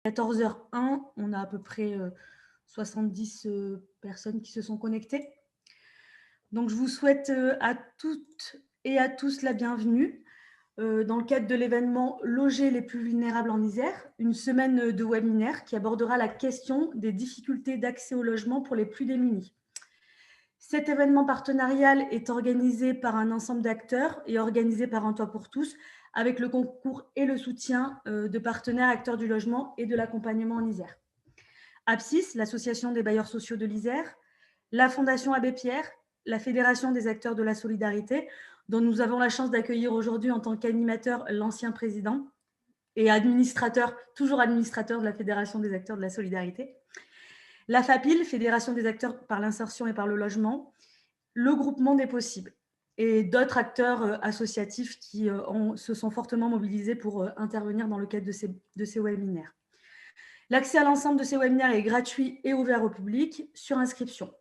14h01, on a à peu près 70 personnes qui se sont connectées. Donc, je vous souhaite à toutes et à tous la bienvenue dans le cadre de l'événement Loger les plus vulnérables en Isère, une semaine de webinaire qui abordera la question des difficultés d'accès au logement pour les plus démunis. Cet événement partenarial est organisé par un ensemble d'acteurs et organisé par Un Toit pour tous, avec le concours et le soutien de partenaires acteurs du logement et de l'accompagnement en Isère. APSIS, l'association des bailleurs sociaux de l'Isère, la Fondation Abbé Pierre, la Fédération des acteurs de la solidarité, dont nous avons la chance d'accueillir aujourd'hui en tant qu'animateur l'ancien président et administrateur, toujours administrateur de la Fédération des acteurs de la solidarité, la FAPIL, Fédération des acteurs par l'insertion et par le logement, le groupement des possibles et d'autres acteurs associatifs qui se sont fortement mobilisés pour intervenir dans le cadre de ces webinaires. L'accès à l'ensemble de ces webinaires est gratuit et ouvert au public sur inscription.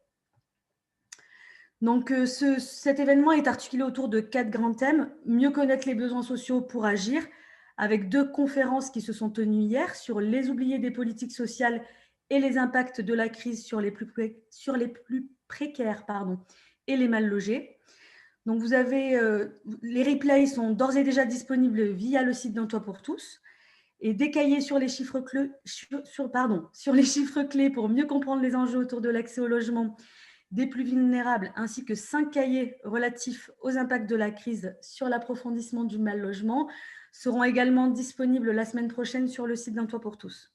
Donc, cet événement est articulé autour de 4 grands thèmes. Mieux connaître les besoins sociaux pour agir, avec 2 conférences qui se sont tenues hier sur les oubliés des politiques sociales et les impacts de la crise sur les plus précaires et les mal logés. Donc, vous avez, les replays sont d'ores et déjà disponibles via le site d'Un Toit pour tous et décaillés sur les chiffres clés, sur les chiffres clés pour mieux comprendre les enjeux autour de l'accès au logement des plus vulnérables, ainsi que 5 cahiers relatifs aux impacts de la crise sur l'approfondissement du mal logement seront également disponibles la semaine prochaine sur le site d'Un Toit pour tous.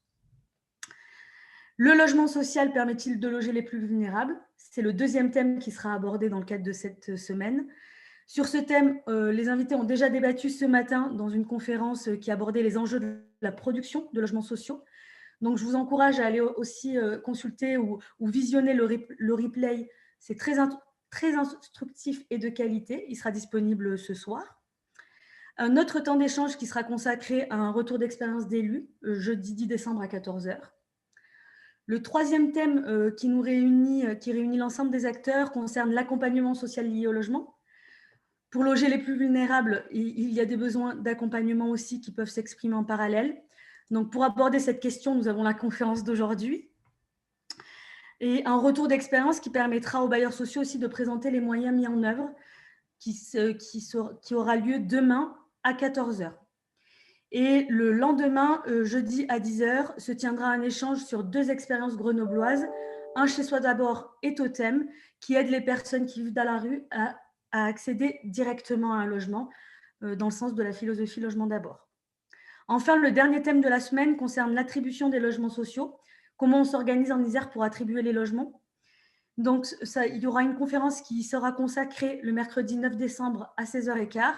Le logement social permet-il de loger les plus vulnérables? C'est le deuxième thème qui sera abordé dans le cadre de cette semaine. Sur ce thème, les invités ont déjà débattu ce matin dans une conférence qui abordait les enjeux de la production de logements sociaux. Donc, je vous encourage à aller aussi consulter ou visionner le replay. C'est très instructif et de qualité. Il sera disponible ce soir. Un autre temps d'échange qui sera consacré à un retour d'expérience d'élus, jeudi 10 décembre à 14h. Le troisième thème qui réunit l'ensemble des acteurs concerne l'accompagnement social lié au logement. Pour loger les plus vulnérables, il y a des besoins d'accompagnement aussi qui peuvent s'exprimer en parallèle. Donc, pour aborder cette question, nous avons la conférence d'aujourd'hui et un retour d'expérience qui permettra aux bailleurs sociaux aussi de présenter les moyens mis en œuvre qui aura lieu demain à 14h. Et le lendemain, jeudi à 10h, se tiendra un échange sur 2 expériences grenobloises, un chez soi d'abord et Totem, qui aide les personnes qui vivent dans la rue à accéder directement à un logement, dans le sens de la philosophie logement d'abord. Enfin, le dernier thème de la semaine concerne l'attribution des logements sociaux. Comment on s'organise en Isère pour attribuer les logements? Donc, il y aura une conférence qui sera consacrée le mercredi 9 décembre à 16h15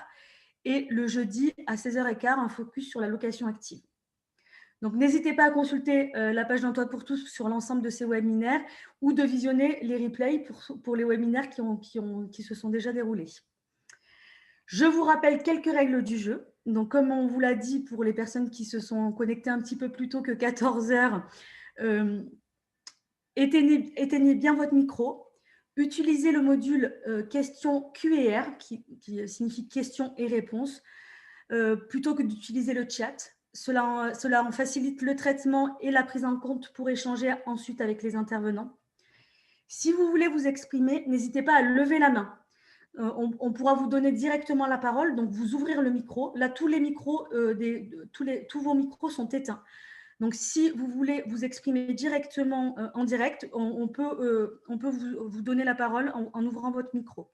et le jeudi à 16h15, un focus sur la location active. Donc, n'hésitez pas à consulter la page d'Un Toit pour tous sur l'ensemble de ces webinaires ou de visionner les replays pour les webinaires qui se sont déjà déroulés. Je vous rappelle quelques règles du jeu. Donc, comme on vous l'a dit pour les personnes qui se sont connectées un petit peu plus tôt que 14h, éteignez bien votre micro. Utilisez le module questions Q&R, qui signifie questions et réponses, plutôt que d'utiliser le chat. Cela en facilite le traitement et la prise en compte pour échanger ensuite avec les intervenants. Si vous voulez vous exprimer, n'hésitez pas à lever la main. On pourra vous donner directement la parole, donc vous ouvrir le micro. Là, tous les micros, tous vos micros sont éteints. Donc, si vous voulez vous exprimer directement en direct, on peut vous donner la parole en ouvrant votre micro.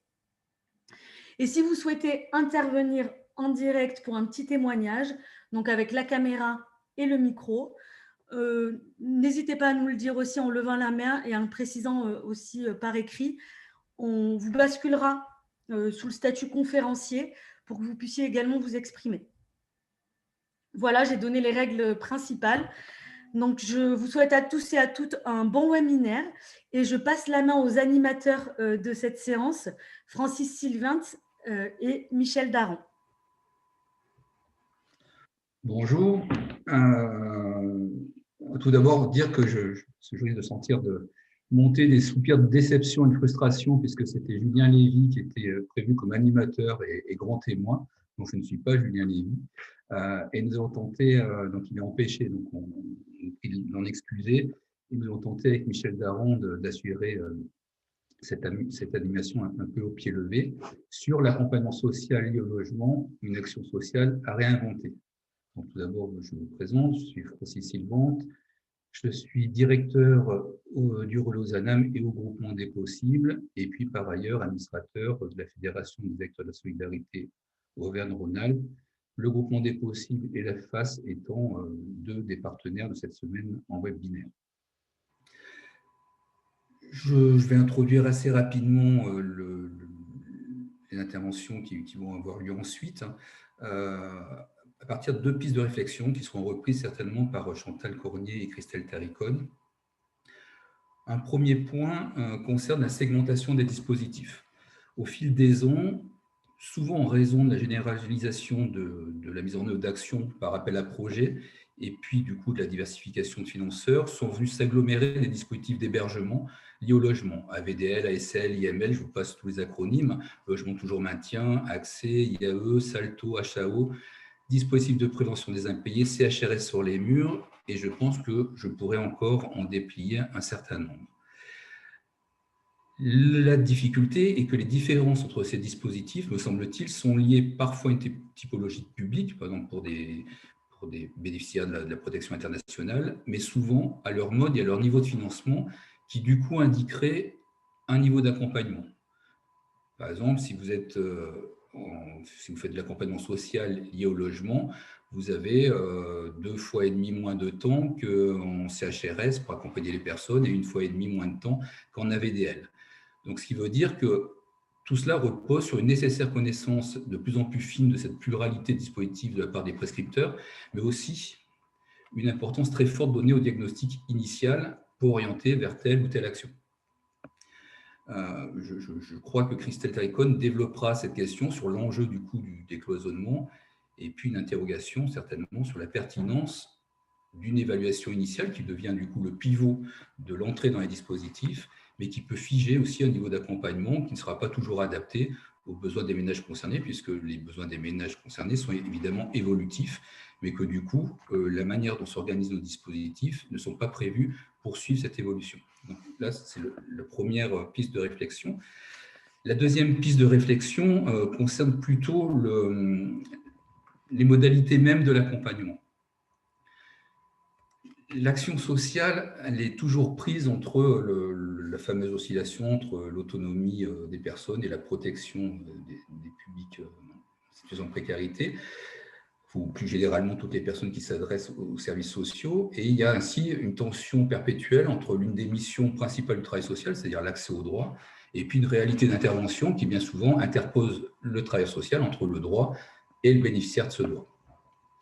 Et si vous souhaitez intervenir en direct pour un petit témoignage, donc avec la caméra et le micro, n'hésitez pas à nous le dire aussi en levant la main et en le précisant aussi par écrit. On vous basculera sous le statut conférencier pour que vous puissiez également vous exprimer. Voilà, j'ai donné les règles principales. Donc, je vous souhaite à tous et à toutes un bon webinaire et je passe la main aux animateurs de cette séance, Francis Sylvain et Michel Daran. Bonjour. Tout d'abord, dire que je jouis de sentir de monter des soupirs de déception et de frustration puisque c'était Julien Lévy qui était prévu comme animateur et grand témoin. dont je ne suis pas, Julien Lévy. Et nous avons tenté, donc il est empêché, donc on prie d'en excuser, et nous avons tenté avec Michel Daron d'assurer cette animation un peu au pied levé sur l'accompagnement social lié au logement, une action sociale à réinventer. Donc, tout d'abord, je me présente, je suis Francis Sylvante, je suis directeur du Relais Zanam et au groupement des possibles, et puis par ailleurs administrateur de la Fédération des acteurs de la solidarité Auvergne-Rhône-Alpes, le groupement des possibles et la FAS étant deux des partenaires de cette semaine en webinaire. Je vais introduire assez rapidement les interventions qui vont avoir lieu ensuite, à partir de deux pistes de réflexion qui seront reprises certainement par Chantal Cornier et Christelle Taricone. Un premier point concerne la segmentation des dispositifs. Au fil des ans, souvent en raison de la généralisation de la mise en œuvre d'actions par appel à projet et puis du coup de la diversification de financeurs, sont venus s'agglomérer des dispositifs d'hébergement liés au logement, AVDL, ASL, IML, je vous passe tous les acronymes, Logement Toujours Maintien, Accès, IAE, Salto, HAO, dispositifs de prévention des impayés, CHRS sur les murs, et je pense que je pourrais encore en déplier un certain nombre. La difficulté est que les différences entre ces dispositifs, me semble-t-il, sont liées parfois à une typologie publique, par exemple pour des bénéficiaires de la protection internationale, mais souvent à leur mode et à leur niveau de financement, qui du coup indiquerait un niveau d'accompagnement. Par exemple, si vous faites de l'accompagnement social lié au logement, vous avez 2,5 fois moins de temps qu'en CHRS pour accompagner les personnes et 1,5 fois moins de temps qu'en AVDL. Donc, ce qui veut dire que tout cela repose sur une nécessaire connaissance de plus en plus fine de cette pluralité de dispositifs de la part des prescripteurs, mais aussi une importance très forte donnée au diagnostic initial pour orienter vers telle ou telle action. Je crois que Christelle Taricone développera cette question sur l'enjeu du coût du décloisonnement et puis une interrogation certainement sur la pertinence d'une évaluation initiale qui devient du coup le pivot de l'entrée dans les dispositifs, mais qui peut figer aussi un niveau d'accompagnement qui ne sera pas toujours adapté aux besoins des ménages concernés, puisque les besoins des ménages concernés sont évidemment évolutifs, mais que du coup, la manière dont s'organisent nos dispositifs ne sont pas prévus pour suivre cette évolution. Donc là, c'est la première piste de réflexion. La deuxième piste de réflexion concerne plutôt les modalités mêmes de l'accompagnement. L'action sociale, elle est toujours prise entre la fameuse oscillation entre l'autonomie des personnes et la protection des publics en situation de précarité, ou plus généralement toutes les personnes qui s'adressent aux services sociaux. Et il y a ainsi une tension perpétuelle entre l'une des missions principales du travail social, c'est-à-dire l'accès au droit, et puis une réalité d'intervention qui bien souvent interpose le travail social entre le droit et le bénéficiaire de ce droit.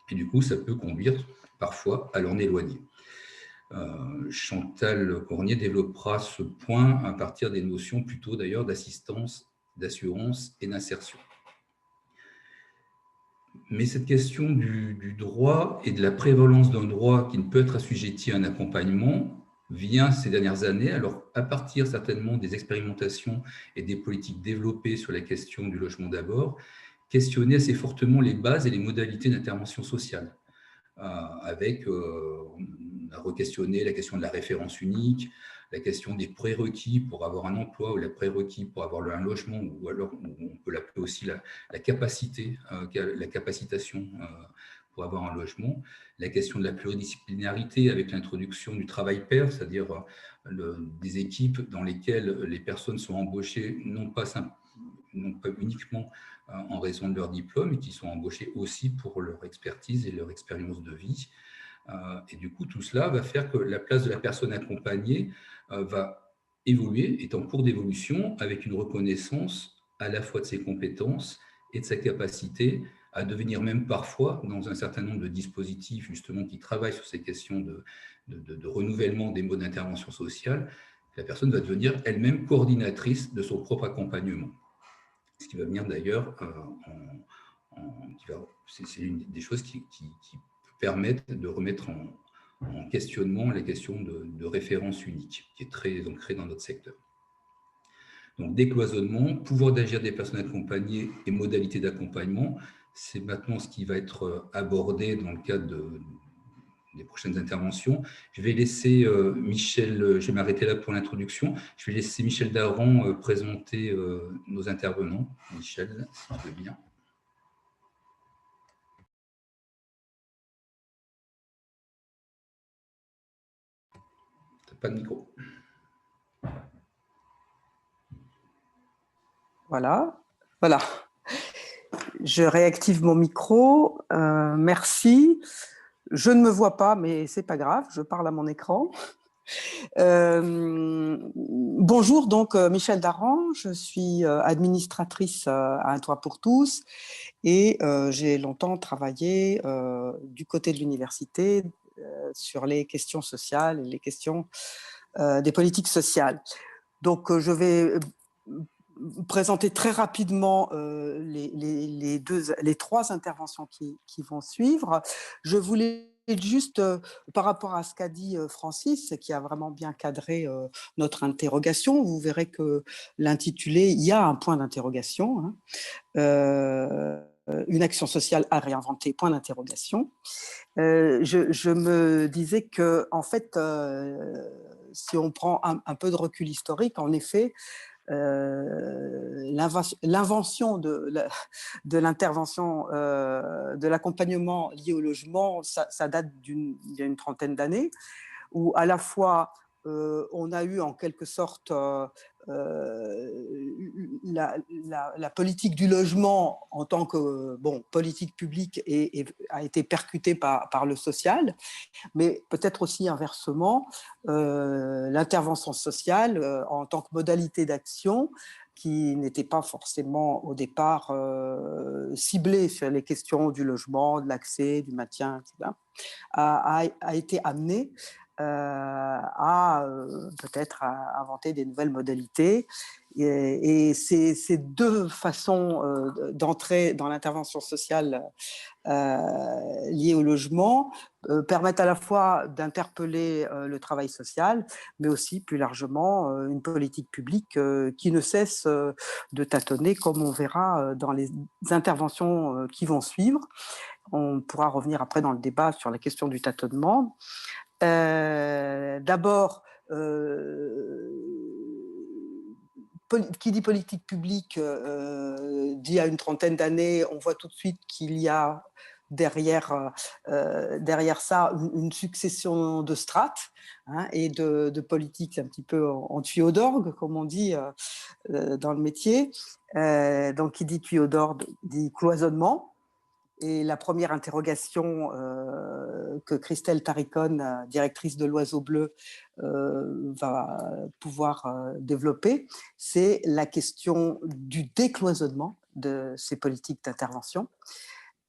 Et du coup, ça peut conduire parfois à l'en éloigner. Chantal Cornier développera ce point à partir des notions plutôt d'ailleurs d'assistance, d'assurance et d'insertion. Mais cette question du droit et de la prévalence d'un droit qui ne peut être assujetti à un accompagnement vient ces dernières années, alors à partir certainement des expérimentations et des politiques développées sur la question du logement d'abord, questionner assez fortement les bases et les modalités d'intervention sociale. Avec, on a re-questionné la question de la référence unique, la question des prérequis pour avoir un emploi ou les prérequis pour avoir un logement, ou alors on peut l'appeler aussi la capacité, la capacitation pour avoir un logement, la question de la pluridisciplinarité avec l'introduction du travail pair, c'est-à-dire des équipes dans lesquelles les personnes sont embauchées non pas uniquement en raison de leur diplôme, et qui sont embauchés aussi pour leur expertise et leur expérience de vie. Et du coup, tout cela va faire que la place de la personne accompagnée va évoluer, est en cours d'évolution, avec une reconnaissance à la fois de ses compétences et de sa capacité à devenir même parfois, dans un certain nombre de dispositifs justement qui travaillent sur ces questions de renouvellement des modes d'intervention sociale, la personne va devenir elle-même coordinatrice de son propre accompagnement. Ce qui va venir d'ailleurs, c'est une des choses qui permettent de remettre en questionnement la question de référence unique, qui est très ancrée dans notre secteur. Donc, décloisonnement, pouvoir d'agir des personnes accompagnées et modalités d'accompagnement, C'est maintenant ce qui va être abordé dans le cadre des prochaines interventions. Je vais laisser Michel, je vais m'arrêter là pour l'introduction. Je vais laisser Michel Daran présenter nos intervenants. Michel, si tu veux bien. Tu n'as pas de micro. Voilà. Je réactive mon micro. Merci. Je ne me vois pas, mais c'est pas grave. Je parle à mon écran. Bonjour, donc Michel Daran. Je suis administratrice à Un Toit pour tous et j'ai longtemps travaillé du côté de l'université sur les questions sociales et les questions des politiques sociales. Donc, je vais présenter très rapidement les trois interventions qui vont suivre. Je voulais juste, par rapport à ce qu'a dit Francis, qui a vraiment bien cadré notre interrogation, vous verrez que l'intitulé, il y a un point d'interrogation, hein, une action sociale à réinventer, point d'interrogation. Je me disais que, en fait, si on prend un peu de recul historique, en effet, l'invention de l'intervention, de l'accompagnement lié au logement, ça date d'il y a une trentaine d'années, où à la fois on a eu en quelque sorte la politique du logement en tant que politique publique a été percutée par le social, mais peut-être aussi inversement, l'intervention sociale en tant que modalité d'action qui n'était pas forcément au départ ciblée sur les questions du logement, de l'accès, du maintien, etc., a été amenée à peut-être inventer des nouvelles modalités. Et ces deux façons d'entrer dans l'intervention sociale liées au logement permettent à la fois d'interpeller le travail social, mais aussi plus largement une politique publique qui ne cesse de tâtonner, comme on verra dans les interventions qui vont suivre. On pourra revenir après dans le débat sur la question du tâtonnement. D'abord, qui dit politique publique dit à une trentaine d'années, on voit tout de suite qu'il y a derrière ça une succession de strates, hein, et de politiques un petit peu en tuyau d'orgue, comme on dit dans le métier. Donc, qui dit tuyau d'orgue dit cloisonnement. Et la première interrogation que Christelle Taricone, directrice de l'Oiseau Bleu, va pouvoir développer, c'est la question du décloisonnement de ces politiques d'intervention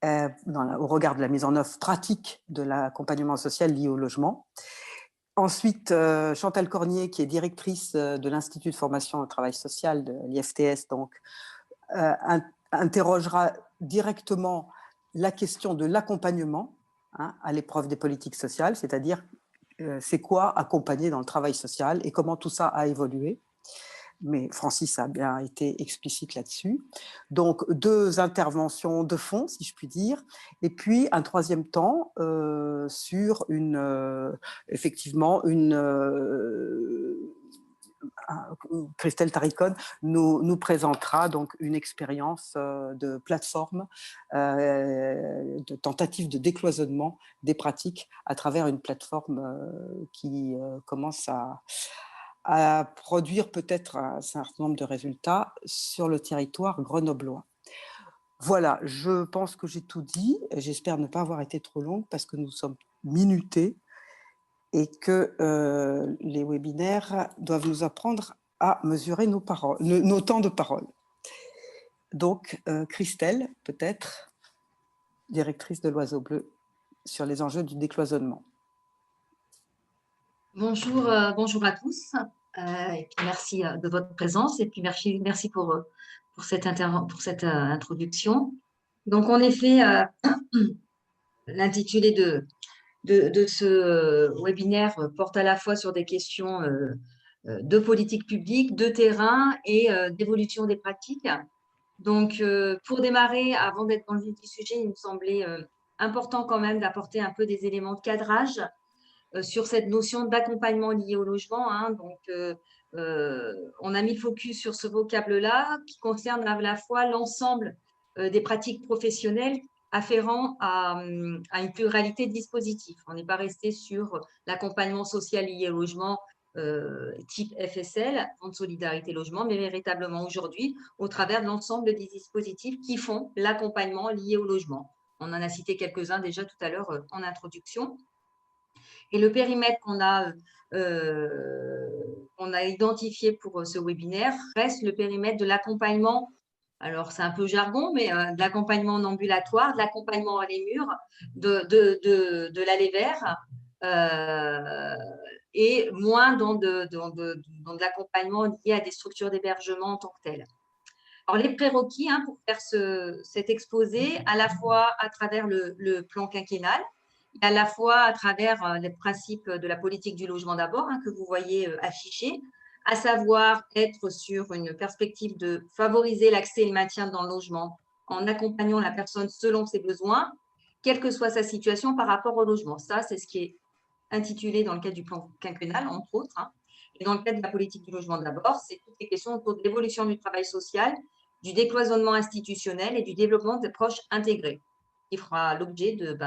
au regard de la mise en œuvre pratique de l'accompagnement social lié au logement. Ensuite, Chantal Cornier, qui est directrice de l'Institut de formation au travail social de l'IFTS, donc, interrogera directement la question de l'accompagnement à l'épreuve des politiques sociales, c'est-à-dire c'est quoi accompagner dans le travail social et comment tout ça a évolué. Mais Francis a bien été explicite là-dessus. Donc, deux interventions de fond, si je puis dire, et puis un troisième temps sur effectivement Christelle Taricone nous présentera donc une expérience de plateforme, de tentative de décloisonnement des pratiques à travers une plateforme qui commence à produire peut-être un certain nombre de résultats sur le territoire grenoblois. Voilà, je pense que j'ai tout dit. J'espère ne pas avoir été trop longue parce que nous sommes minutés et que les webinaires doivent nous apprendre à mesurer nos temps de parole. Donc, Christelle, peut-être, directrice de l'Oiseau Bleu, sur les enjeux du décloisonnement. Bonjour, bonjour à tous. Et puis merci de votre présence et puis merci pour cette introduction. Donc, en effet, l'intitulé de ce webinaire porte à la fois sur des questions de politique publique, de terrain et d'évolution des pratiques. Donc, pour démarrer, avant d'être dans le vif du sujet, il me semblait important quand même d'apporter un peu des éléments de cadrage sur cette notion d'accompagnement lié au logement. Hein. Donc, on a mis le focus sur ce vocable-là qui concerne à la fois l'ensemble des pratiques professionnelles afférents à une pluralité de dispositifs. On n'est pas resté sur l'accompagnement social lié au logement type FSL, Fonds de solidarité logement, mais véritablement aujourd'hui au travers de l'ensemble des dispositifs qui font l'accompagnement lié au logement. On en a cité quelques-uns déjà tout à l'heure en introduction. Et le périmètre qu'on a identifié pour ce webinaire reste le périmètre de l'accompagnement. Alors, c'est un peu jargon, mais de l'accompagnement en ambulatoire, de l'accompagnement à les murs, de l'allée vert, et moins dans de l'accompagnement lié à des structures d'hébergement en tant que telles. Alors, les prérequis pour faire cet exposé, à la fois à travers le plan quinquennal, et à la fois à travers les principes de la politique du logement d'abord, que vous voyez affichés, à savoir être sur une perspective de favoriser l'accès et le maintien dans le logement en accompagnant la personne selon ses besoins, quelle que soit sa situation par rapport au logement. Ça, c'est ce qui est intitulé dans le cadre du plan quinquennal, entre autres. Et dans le cadre de la politique du logement d'abord, c'est toutes les questions autour de l'évolution du travail social, du décloisonnement institutionnel et du développement des proches intégrés, qui fera l'objet de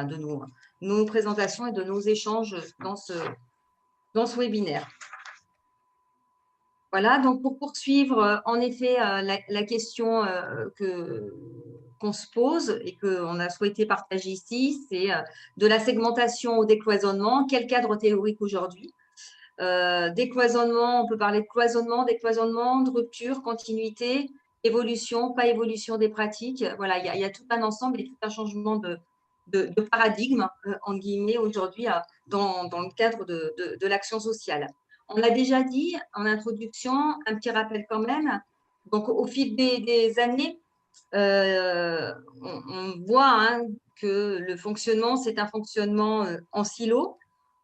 nos présentations et de nos échanges dans ce webinaire. Voilà, donc pour poursuivre, en effet, la question qu'on se pose et qu'on a souhaité partager ici, c'est de la segmentation au décloisonnement. Quel cadre théorique aujourd'hui? Décloisonnement, on peut parler de cloisonnement, décloisonnement, de rupture, continuité, évolution, pas évolution des pratiques. Voilà, il y a tout un ensemble et tout un changement de paradigme, en guillemets, aujourd'hui, dans le cadre de l'action sociale. On l'a déjà dit en introduction, un petit rappel quand même. Donc, au fil des années, on voit que le fonctionnement, c'est un fonctionnement en silo.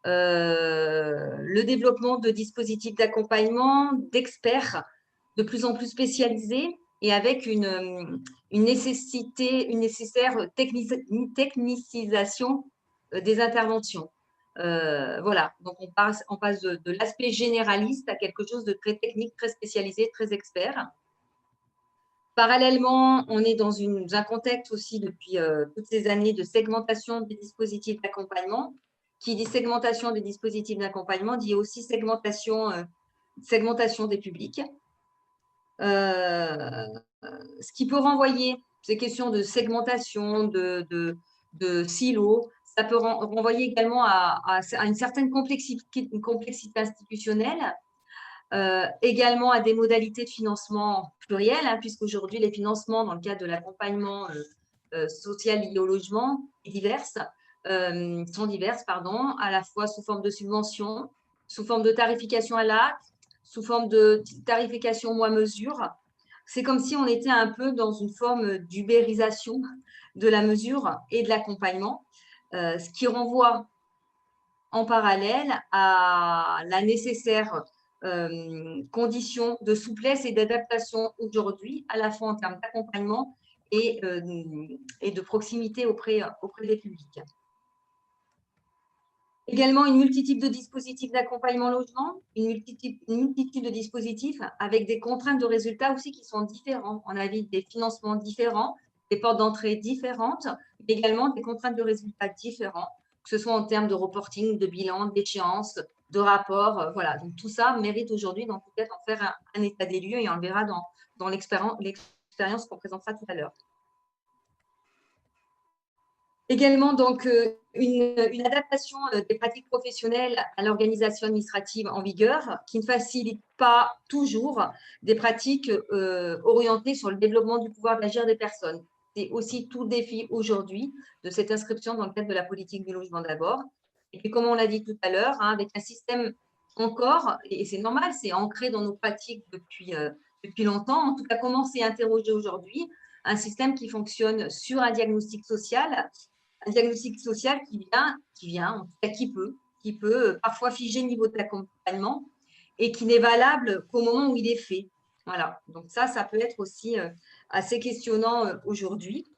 Le développement de dispositifs d'accompagnement, d'experts de plus en plus spécialisés et avec une nécessaire technicisation des interventions. Voilà, donc on passe de l'aspect généraliste à quelque chose de très technique, très spécialisé, très expert. Parallèlement, on est dans un contexte aussi depuis toutes ces années de segmentation des dispositifs d'accompagnement. Qui dit segmentation des dispositifs d'accompagnement dit aussi segmentation des publics. Ce qui peut renvoyer ces questions de segmentation, de silos, ça peut renvoyer également à une certaine complexité institutionnelle, également à des modalités de financement plurielles, puisqu'aujourd'hui, les financements dans le cadre de l'accompagnement social lié au logement sont diverses, à la fois sous forme de subventions, sous forme de tarification à l'acte, sous forme de tarification mois-mesure. C'est comme si on était un peu dans une forme d'ubérisation de la mesure et de l'accompagnement, ce qui renvoie en parallèle à la nécessaire condition de souplesse et d'adaptation aujourd'hui, à la fois en termes d'accompagnement et de proximité auprès des publics. Également, une multitude de dispositifs d'accompagnement logement, une multitude de dispositifs avec des contraintes de résultats aussi qui sont différents. On a des financements différents, des portes d'entrée différentes, mais également des contraintes de résultats différents, que ce soit en termes de reporting, de bilan, d'échéance, de rapport. Voilà, donc tout ça mérite aujourd'hui peut-être en faire un état des lieux et on le verra dans l'expérience qu'on présentera tout à l'heure. Également, donc, une adaptation des pratiques professionnelles à l'organisation administrative en vigueur qui ne facilite pas toujours des pratiques orientées sur le développement du pouvoir d'agir des personnes. C'est aussi tout le défi aujourd'hui de cette inscription dans le cadre de la politique du logement d'abord. Et puis, comme on l'a dit tout à l'heure, avec un système encore, et c'est normal, c'est ancré dans nos pratiques depuis longtemps, en tout cas, comment c'est interrogé aujourd'hui, un système qui fonctionne sur un diagnostic social qui vient, en tout cas qui peut parfois figer le niveau de l'accompagnement et qui n'est valable qu'au moment où il est fait. Voilà, donc ça peut être aussi assez questionnant aujourd'hui.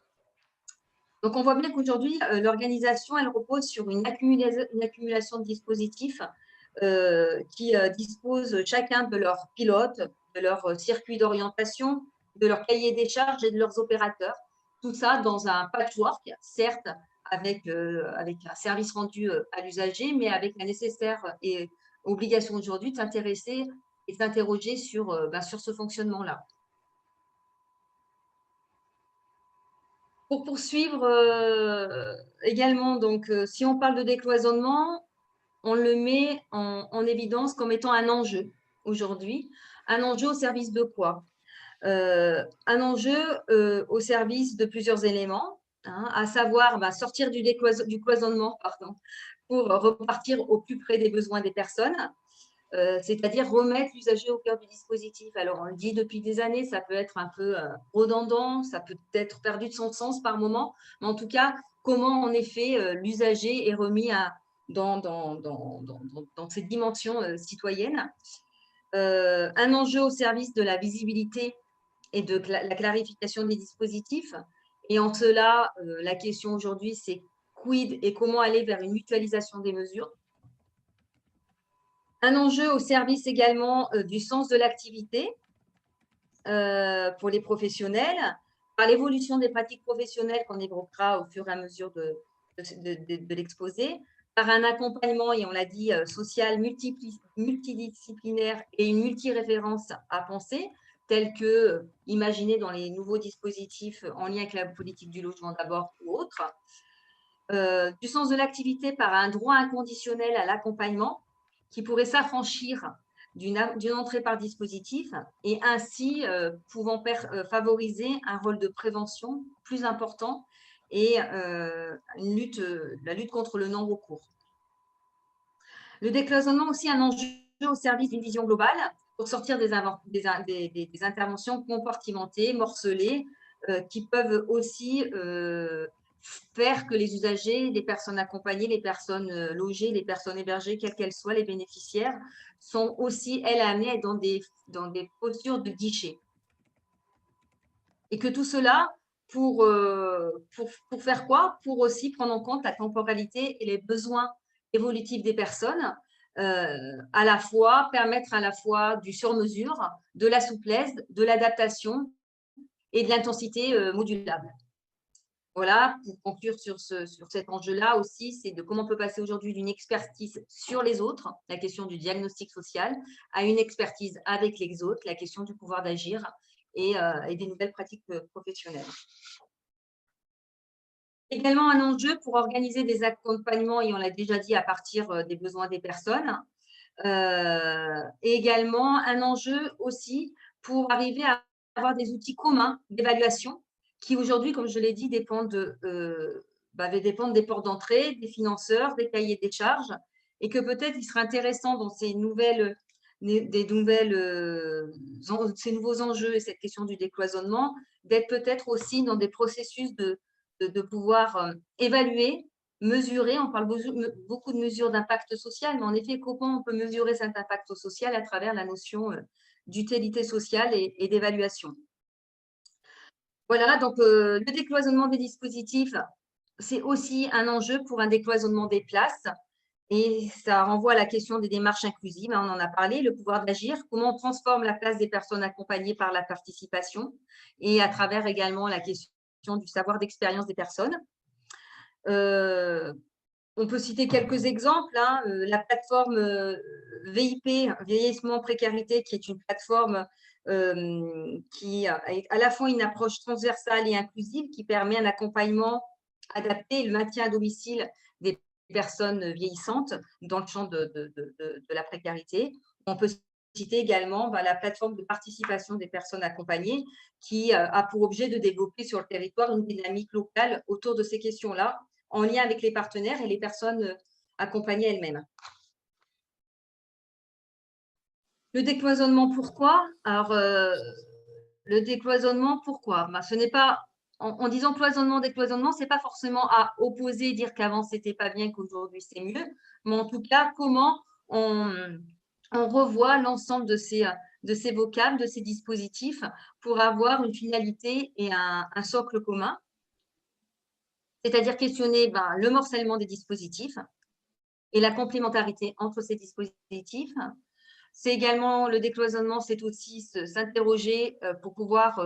Donc, on voit bien qu'aujourd'hui, l'organisation, elle repose sur une accumulation de dispositifs qui disposent chacun de leur pilote, de leur circuit d'orientation, de leur cahier des charges et de leurs opérateurs. Tout ça dans un patchwork, certes, avec un service rendu à l'usager, mais avec la nécessaire et obligation aujourd'hui de s'intéresser et s'interroger sur ce fonctionnement-là. Pour poursuivre également, donc, si on parle de décloisonnement, on le met en évidence comme étant un enjeu aujourd'hui. Un enjeu au service de quoi? Un enjeu au service de plusieurs éléments, hein, à savoir sortir du cloisonnement pour repartir au plus près des besoins des personnes, c'est-à-dire remettre l'usager au cœur du dispositif. Alors, on le dit depuis des années, ça peut être un peu redondant, ça peut être perdu de son sens par moment, mais en tout cas, comment en effet l'usager est remis dans cette dimension citoyenne. Un enjeu au service de la visibilité et de la clarification des dispositifs. Et en cela, la question aujourd'hui, c'est quid et comment aller vers une mutualisation des mesures. Un enjeu au service également du sens de l'activité pour les professionnels, par l'évolution des pratiques professionnelles qu'on évoquera au fur et à mesure de l'exposé, par un accompagnement, et on l'a dit, social, multidisciplinaire et une multiréférence à penser, tel que imaginé dans les nouveaux dispositifs en lien avec la politique du logement d'abord ou autres. Du sens de l'activité par un droit inconditionnel à l'accompagnement qui pourrait s'affranchir d'une entrée par dispositif et ainsi pouvant favoriser un rôle de prévention plus important et la lutte contre le non-recours. Le décloisonnement aussi un enjeu au service d'une vision globale pour sortir des interventions compartimentées, morcelées, qui peuvent aussi faire que les usagers, les personnes accompagnées, les personnes logées, les personnes hébergées, quelles qu'elles soient, les bénéficiaires, sont aussi, elles, amenées à être dans des postures de guichet. Et que tout cela, pour faire quoi? Pour aussi prendre en compte la temporalité et les besoins évolutifs des personnes, à la fois permettre à la fois du sur-mesure, de la souplesse, de l'adaptation et de l'intensité modulable. Voilà, pour conclure sur cet enjeu-là aussi, c'est de comment on peut passer aujourd'hui d'une expertise sur les autres, la question du diagnostic social, à une expertise avec les autres, la question du pouvoir d'agir et des nouvelles pratiques professionnelles. Également un enjeu pour organiser des accompagnements, et on l'a déjà dit, à partir des besoins des personnes. Et également un enjeu aussi pour arriver à avoir des outils communs d'évaluation qui aujourd'hui, comme je l'ai dit, dépendent des portes d'entrée, des financeurs, des cahiers des charges, et que peut-être il serait intéressant dans ces nouveaux enjeux et cette question du décloisonnement, d'être peut-être aussi dans des processus de pouvoir évaluer, mesurer. On parle beaucoup de mesures d'impact social, mais en effet, comment on peut mesurer cet impact social à travers la notion d'utilité sociale et d'évaluation. Voilà, donc le décloisonnement des dispositifs, c'est aussi un enjeu pour un décloisonnement des places. Et ça renvoie à la question des démarches inclusives, on en a parlé, le pouvoir d'agir, comment on transforme la place des personnes accompagnées par la participation et à travers également la question du savoir d'expérience des personnes. On peut citer quelques exemples, hein, la plateforme VIP, Vieillissement Précarité, qui est une plateforme qui a à la fois une approche transversale et inclusive qui permet un accompagnement adapté et le maintien à domicile des personnes vieillissantes dans le champ de la précarité. On peut citer également la plateforme de participation des personnes accompagnées qui a pour objet de développer sur le territoire une dynamique locale autour de ces questions-là, en lien avec les partenaires et les personnes accompagnées elles-mêmes. Le décloisonnement, pourquoi? Alors, le décloisonnement, pourquoi? Ce n'est pas, en disant cloisonnement, décloisonnement, ce n'est pas forcément à opposer, dire qu'avant, ce n'était pas bien, qu'aujourd'hui, c'est mieux, mais en tout cas, comment on revoit l'ensemble de ces de ces vocables, de ces dispositifs, pour avoir une finalité et un socle commun. C'est-à-dire questionner le morcellement des dispositifs et la complémentarité entre ces dispositifs. C'est également le décloisonnement, c'est aussi s'interroger pour pouvoir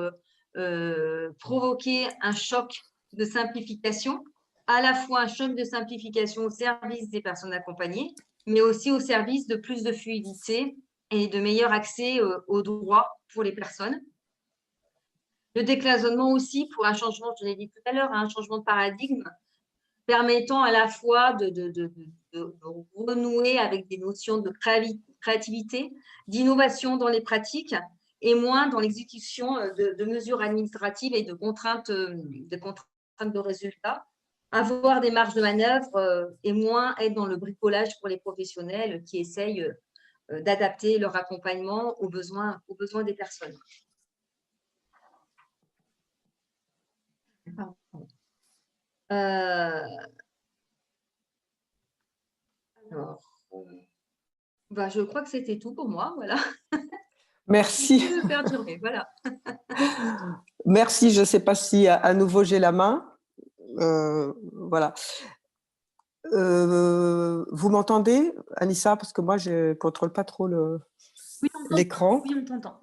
provoquer un choc de simplification, à la fois un choc de simplification au service des personnes accompagnées, mais aussi au service de plus de fluidité et de meilleur accès aux droits pour les personnes. Le décloisonnement aussi pour un changement, je l'ai dit tout à l'heure, un changement de paradigme permettant à la fois de renouer avec des notions de créativité, d'innovation dans les pratiques et moins dans l'exécution de mesures administratives et de contraintes de résultats. Avoir des marges de manœuvre et moins être dans le bricolage pour les professionnels qui essayent d'adapter leur accompagnement aux besoins des personnes. Alors, je crois que c'était tout pour moi, voilà. Merci. De perturber, voilà. Merci, je ne sais pas si à nouveau j'ai la main. Voilà. Vous m'entendez, Anissa? Parce que moi, je ne contrôle pas trop l'écran. Oui, on t'entend.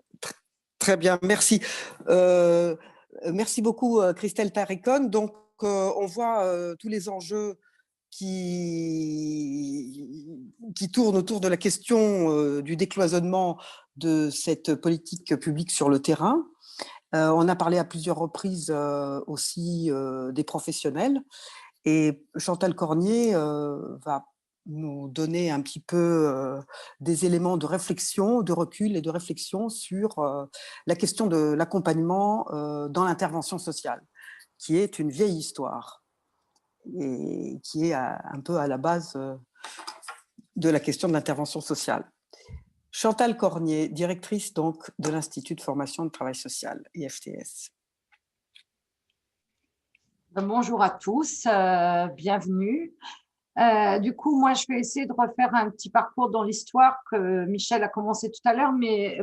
Très bien, merci. Merci beaucoup, Christelle Taricone. Donc, on voit tous les enjeux qui tournent autour de la question du décloisonnement de cette politique publique sur le terrain. On a parlé à plusieurs reprises aussi des professionnels. Et Chantal Cornier va nous donner un petit peu des éléments de réflexion, de recul et de réflexion sur la question de l'accompagnement dans l'intervention sociale, qui est une vieille histoire et qui est un peu à la base de la question de l'intervention sociale. Chantal Cornier, directrice donc de l'Institut de formation de travail social, IFTS. Bonjour à tous, bienvenue. Du coup, moi, je vais essayer de refaire un petit parcours dans l'histoire que Michel a commencé tout à l'heure, mais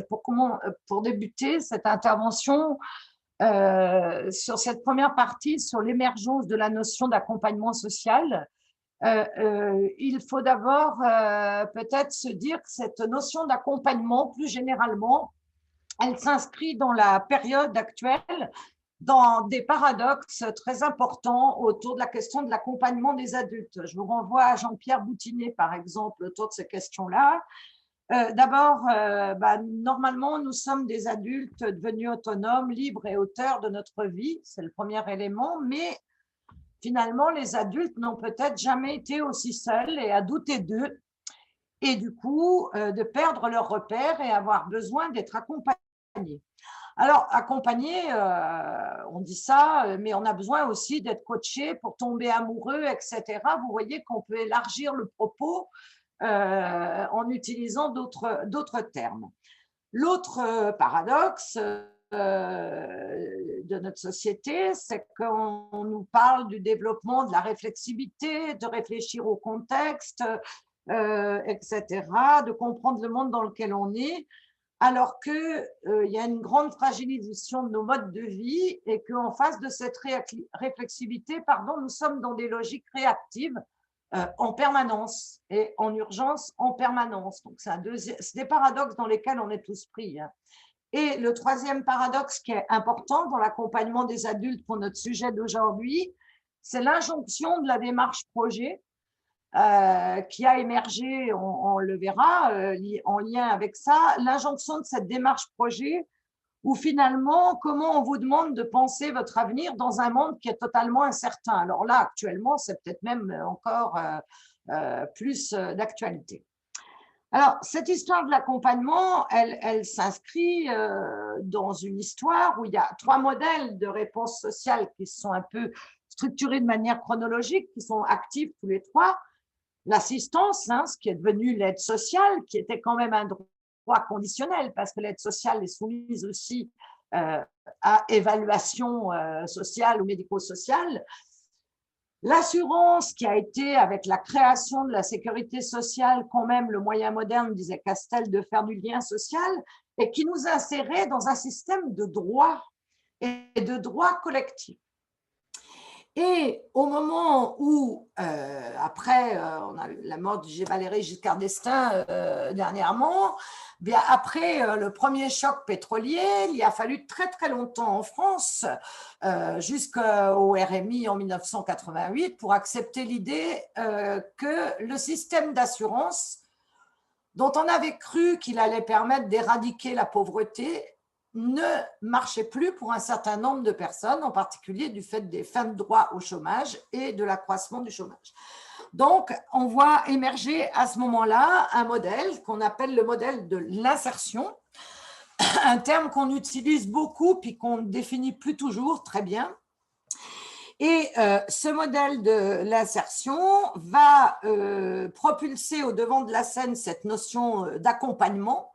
pour débuter cette intervention sur cette première partie, sur l'émergence de la notion d'accompagnement social, il faut d'abord peut-être se dire que cette notion d'accompagnement, plus généralement, elle s'inscrit dans la période actuelle, dans des paradoxes très importants autour de la question de l'accompagnement des adultes. Je vous renvoie à Jean-Pierre Boutinet, par exemple, autour de ces questions-là. D'abord, normalement, nous sommes des adultes devenus autonomes, libres et auteurs de notre vie. C'est le premier élément. Mais finalement, les adultes n'ont peut-être jamais été aussi seuls et à douter d'eux. Et du coup, de perdre leurs repères et avoir besoin d'être accompagnés. Alors, accompagner, on dit ça, mais on a besoin aussi d'être coaché pour tomber amoureux, etc. Vous voyez qu'on peut élargir le propos en utilisant d'autres termes. L'autre paradoxe de notre société, c'est qu'on nous parle du développement de la réflexivité, de réfléchir au contexte, etc., de comprendre le monde dans lequel on est, alors qu'il y a une grande fragilisation de nos modes de vie et qu'en face de cette réflexivité, nous sommes dans des logiques réactives en permanence et en urgence en permanence. Donc, c'est des paradoxes dans lesquels on est tous pris. Et le troisième paradoxe qui est important dans l'accompagnement des adultes pour notre sujet d'aujourd'hui, c'est l'injonction de la démarche projet qui a émergé, on le verra, en lien avec ça, l'injonction de cette démarche projet où finalement, comment on vous demande de penser votre avenir dans un monde qui est totalement incertain. Alors là, actuellement, c'est peut-être même encore plus d'actualité. Alors, cette histoire de l'accompagnement, elle s'inscrit dans une histoire où il y a trois modèles de réponse sociale qui sont un peu structurés de manière chronologique, qui sont actifs tous les trois. L'assistance, ce qui est devenu l'aide sociale, qui était quand même un droit conditionnel, parce que l'aide sociale est soumise aussi à évaluation sociale ou médico-sociale. L'assurance qui a été, avec la création de la sécurité sociale, quand même le moyen moderne, disait Castel, de faire du lien social, et qui nous insérait dans un système de droit et de droit collectif. Et au moment où, après, on a eu la mort de Valéry Giscard d'Estaing dernièrement, bien après le premier choc pétrolier, il a fallu très très longtemps en France, jusqu'au RMI en 1988, pour accepter l'idée que le système d'assurance, dont on avait cru qu'il allait permettre d'éradiquer la pauvreté, ne marchait plus pour un certain nombre de personnes, en particulier du fait des fins de droit au chômage et de l'accroissement du chômage. Donc, on voit émerger à ce moment-là un modèle qu'on appelle le modèle de l'insertion, un terme qu'on utilise beaucoup puis qu'on ne définit plus toujours très bien. Et ce modèle de l'insertion va propulser au devant de la scène cette notion d'accompagnement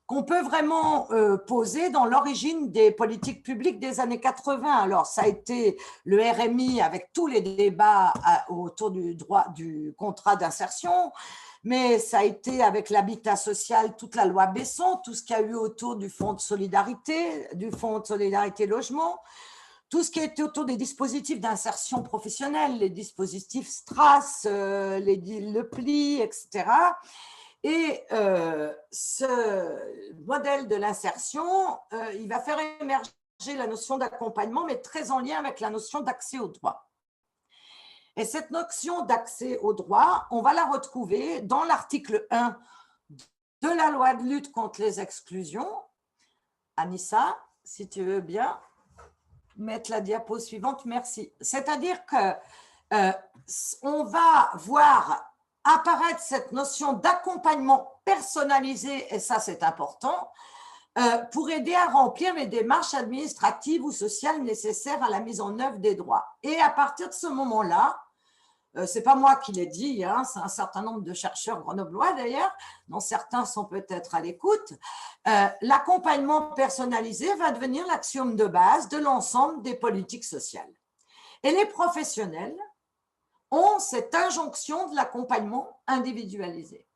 qu'on peut vraiment poser dans l'origine des politiques publiques des années 80. Alors, ça a été le RMI avec tous les débats autour du droit du contrat d'insertion, mais ça a été avec l'habitat social, toute la loi Besson, tout ce qu'il y a eu autour du fonds de solidarité logement, tout ce qui était autour des dispositifs d'insertion professionnelle, les dispositifs STRAS, le PLI, etc. Et ce modèle de l'insertion, il va faire émerger la notion d'accompagnement, mais très en lien avec la notion d'accès au droit. Et cette notion d'accès au droit, on va la retrouver dans l'article 1 de la loi de lutte contre les exclusions. Anissa, si tu veux bien mettre la diapo suivante, merci. C'est-à-dire qu'on va voir apparaître cette notion d'accompagnement personnalisé, et ça c'est important, pour aider à remplir les démarches administratives ou sociales nécessaires à la mise en œuvre des droits. Et à partir de ce moment-là, c'est pas moi qui l'ai dit, hein, c'est un certain nombre de chercheurs grenoblois d'ailleurs, dont certains sont peut-être à l'écoute, l'accompagnement personnalisé va devenir l'axiome de base de l'ensemble des politiques sociales. Et les professionnels ont cette injonction de l'accompagnement individualisé.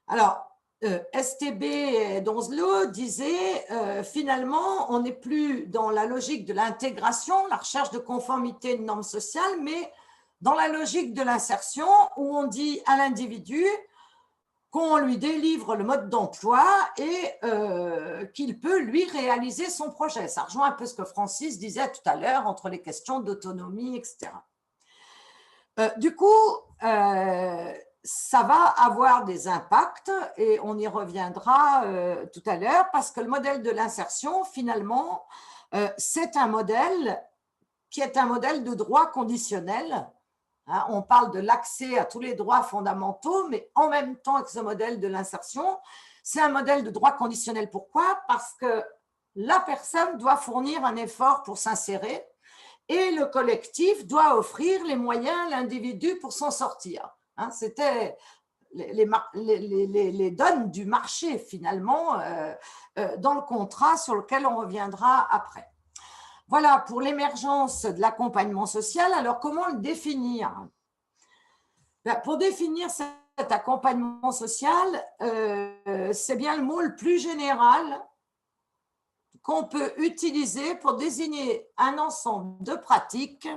Alors, STB Donzelot disait finalement, on n'est plus dans la logique de l'intégration, la recherche de conformité de normes sociales, mais dans la logique de l'insertion où on dit à l'individu qu'on lui délivre le mode d'emploi et qu'il peut lui réaliser son projet. Ça rejoint un peu ce que Francis disait tout à l'heure entre les questions d'autonomie, etc. Du coup, ça va avoir des impacts et on y reviendra tout à l'heure parce que le modèle de l'insertion, finalement, c'est un modèle qui est un modèle de droit conditionnel. Hein, on parle de l'accès à tous les droits fondamentaux, mais en même temps que ce modèle de l'insertion, c'est un modèle de droit conditionnel. Pourquoi? Parce que la personne doit fournir un effort pour s'insérer et le collectif doit offrir les moyens à l'individu pour s'en sortir. Hein, c'était les donnes du marché, finalement, dans le contrat sur lequel on reviendra après. Voilà pour l'émergence de l'accompagnement social. Alors, comment le définir? Pour définir cet accompagnement social, c'est bien le mot le plus général qu'on peut utiliser pour désigner un ensemble de pratiques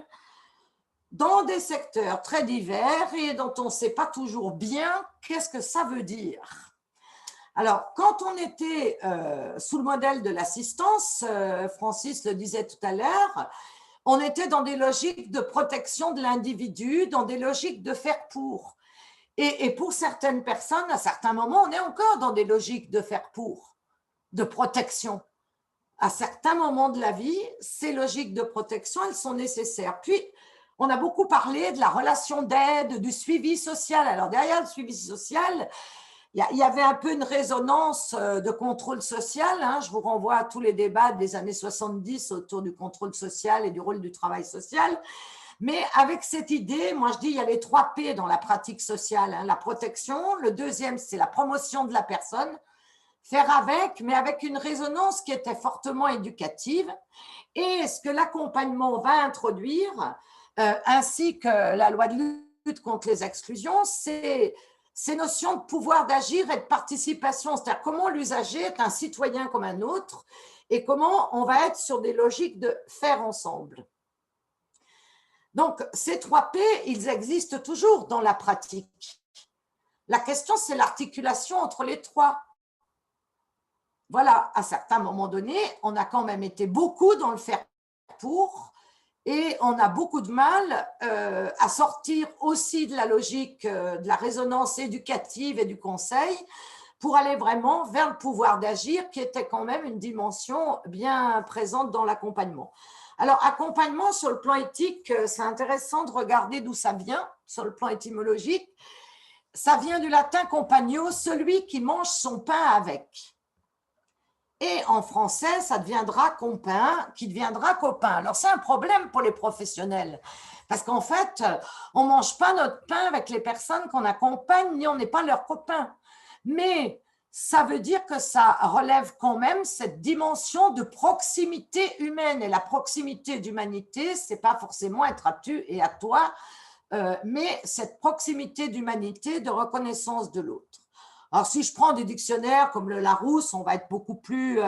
dans des secteurs très divers et dont on ne sait pas toujours bien qu'est-ce que ça veut dire. Alors, quand on était sous le modèle de l'assistance, Francis le disait tout à l'heure, on était dans des logiques de protection de l'individu, dans des logiques de faire pour. Et pour certaines personnes, à certains moments, on est encore dans des logiques de faire pour, de protection. À certains moments de la vie, ces logiques de protection, elles sont nécessaires. Puis, on a beaucoup parlé de la relation d'aide, du suivi social. Alors, derrière le suivi social, il y avait un peu une résonance de contrôle social. Hein. Je vous renvoie à tous les débats des années 70 autour du contrôle social et du rôle du travail social. Mais avec cette idée, moi je dis, il y a les 3 P dans la pratique sociale. Hein. La protection, le deuxième, c'est la promotion de la personne. Faire avec, mais avec une résonance qui était fortement éducative. Et ce que l'accompagnement va introduire, ainsi que la loi de lutte contre les exclusions, c'est ces notions de pouvoir d'agir et de participation, c'est-à-dire comment l'usager est un citoyen comme un autre et comment on va être sur des logiques de faire ensemble. Donc, ces 3 P, ils existent toujours dans la pratique. La question, c'est l'articulation entre les 3. Voilà, à certains moments donnés, on a quand même été beaucoup dans le faire pour, et on a beaucoup de mal à sortir aussi de la logique de la résonance éducative et du conseil pour aller vraiment vers le pouvoir d'agir qui était quand même une dimension bien présente dans l'accompagnement. Alors, accompagnement sur le plan éthique, c'est intéressant de regarder d'où ça vient, sur le plan étymologique. Ça vient du latin compagno, celui qui mange son pain avec. Et en français, ça deviendra compagn, qui deviendra copain. Alors, c'est un problème pour les professionnels, parce qu'en fait, on ne mange pas notre pain avec les personnes qu'on accompagne, ni on n'est pas leurs copains. Mais ça veut dire que ça relève quand même cette dimension de proximité humaine. Et la proximité d'humanité, ce n'est pas forcément être à tu et à toi, mais cette proximité d'humanité, de reconnaissance de l'autre. Alors, si je prends des dictionnaires comme le Larousse, on va être beaucoup plus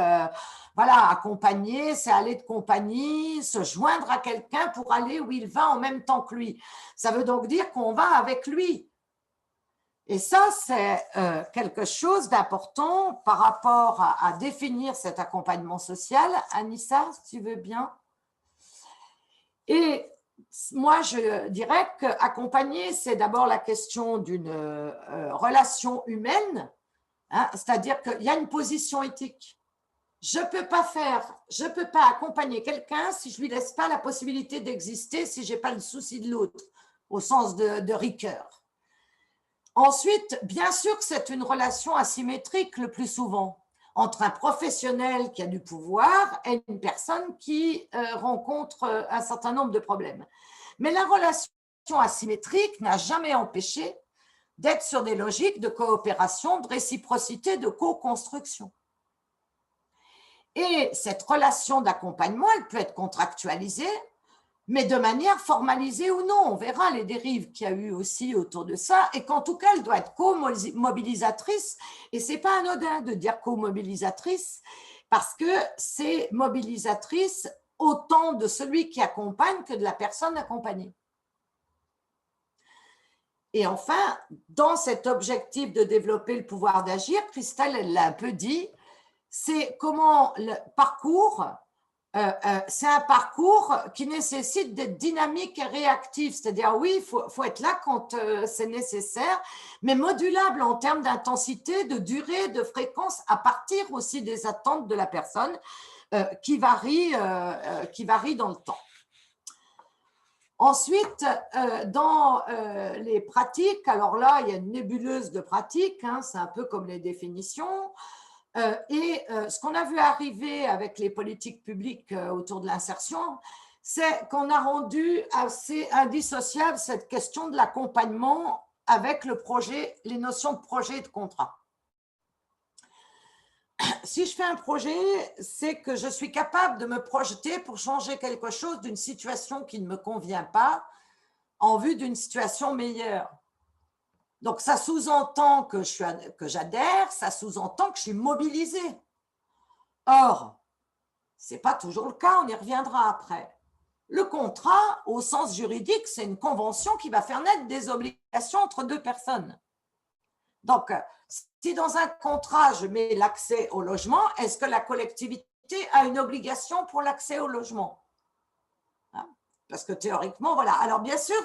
accompagné, c'est aller de compagnie, se joindre à quelqu'un pour aller où il va en même temps que lui. Ça veut donc dire qu'on va avec lui. Et ça, c'est quelque chose d'important par rapport à définir cet accompagnement social. Anissa, si tu veux bien. Et moi, je dirais qu'accompagner, c'est d'abord la question d'une relation humaine, hein, c'est-à-dire qu'il y a une position éthique. Je ne peux pas accompagner quelqu'un si je ne lui laisse pas la possibilité d'exister, si je n'ai pas le souci de l'autre, au sens de rigueur. Ensuite, bien sûr que c'est une relation asymétrique le plus souvent, entre un professionnel qui a du pouvoir et une personne qui rencontre un certain nombre de problèmes. Mais la relation asymétrique n'a jamais empêché d'être sur des logiques de coopération, de réciprocité, de co-construction. Et cette relation d'accompagnement, elle peut être contractualisée, mais de manière formalisée ou non. On verra les dérives qu'il y a eu aussi autour de ça, et qu'en tout cas, elle doit être co-mobilisatrice, et ce n'est pas anodin de dire co-mobilisatrice, parce que c'est mobilisatrice autant de celui qui accompagne que de la personne accompagnée. Et enfin, dans cet objectif de développer le pouvoir d'agir, Christelle, elle l'a un peu dit, c'est comment le parcours... c'est un parcours qui nécessite d'être dynamique et réactif, c'est-à-dire oui, il faut être là quand c'est nécessaire, mais modulable en termes d'intensité, de durée, de fréquence, à partir aussi des attentes de la personne qui varient dans le temps. Ensuite, dans les pratiques, alors là, il y a une nébuleuse de pratiques, hein, c'est un peu comme les définitions. Ce qu'on a vu arriver avec les politiques publiques autour de l'insertion, c'est qu'on a rendu assez indissociable cette question de l'accompagnement avec le projet, les notions de projet et de contrat. Si je fais un projet, c'est que je suis capable de me projeter pour changer quelque chose d'une situation qui ne me convient pas en vue d'une situation meilleure. Donc, ça sous-entend que j'adhère, ça sous-entend que je suis mobilisée. Or, ce n'est pas toujours le cas, on y reviendra après. Le contrat, au sens juridique, c'est une convention qui va faire naître des obligations entre deux personnes. Donc, si dans un contrat, je mets l'accès au logement, est-ce que la collectivité a une obligation pour l'accès au logement? Parce que théoriquement, voilà. Alors, bien sûr,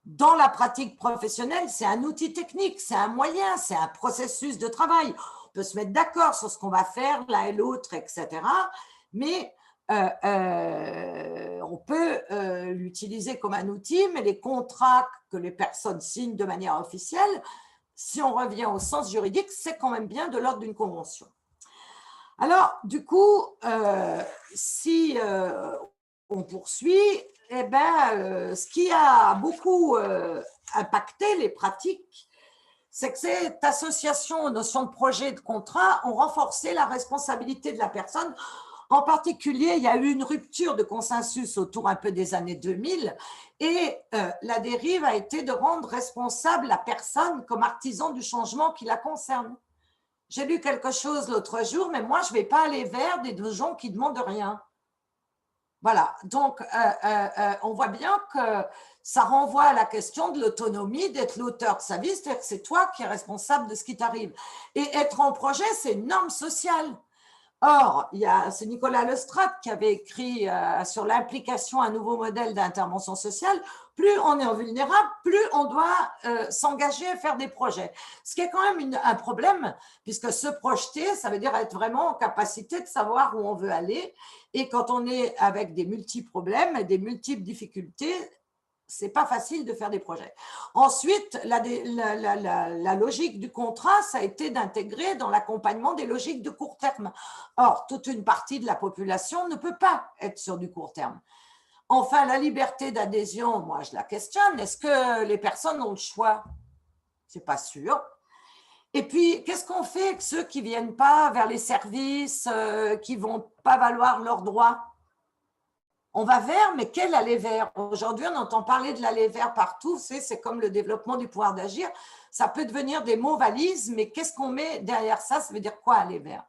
dans la pratique professionnelle, c'est un outil technique, c'est un moyen, c'est un processus de travail. On peut se mettre d'accord sur ce qu'on va faire l'un et l'autre, etc. Mais on peut l'utiliser comme un outil, mais les contrats que les personnes signent de manière officielle, si on revient au sens juridique, c'est quand même bien de l'ordre d'une convention. Alors, du coup, si on poursuit, eh bien, ce qui a beaucoup impacté les pratiques, c'est que cette association aux notions de projet et de contrat ont renforcé la responsabilité de la personne En particulier, il y a eu une rupture de consensus autour un peu des années 2000 et la dérive a été de rendre responsable la personne comme artisan du changement qui la concerne. J'ai lu quelque chose l'autre jour, mais moi, je ne vais pas aller vers des gens qui ne demandent rien. Voilà, donc on voit bien que ça renvoie à la question de l'autonomie, d'être l'auteur de sa vie, c'est-à-dire que c'est toi qui es responsable de ce qui t'arrive. Et être en projet, c'est une norme sociale. Or, c'est Nicolas Lestrade qui avait écrit sur l'implication, un nouveau modèle d'intervention sociale. Plus on est vulnérable, plus on doit s'engager à faire des projets. Ce qui est quand même un problème, puisque se projeter, ça veut dire être vraiment en capacité de savoir où on veut aller. Et quand on est avec des multi-problèmes et des multiples difficultés, c'est pas facile de faire des projets. Ensuite, la logique du contrat, ça a été d'intégrer dans l'accompagnement des logiques de court terme. Or, toute une partie de la population ne peut pas être sur du court terme. Enfin, la liberté d'adhésion, moi, je la questionne. Est-ce que les personnes ont le choix? C'est pas sûr. Et puis, qu'est-ce qu'on fait avec ceux qui viennent pas vers les services, qui vont pas valoir leurs droits? On va vers, mais quel aller vers? Aujourd'hui, on entend parler de l'aller vers partout. C'est comme le développement du pouvoir d'agir. Ça peut devenir des mots valises, mais qu'est-ce qu'on met derrière ça? Ça veut dire quoi aller vers?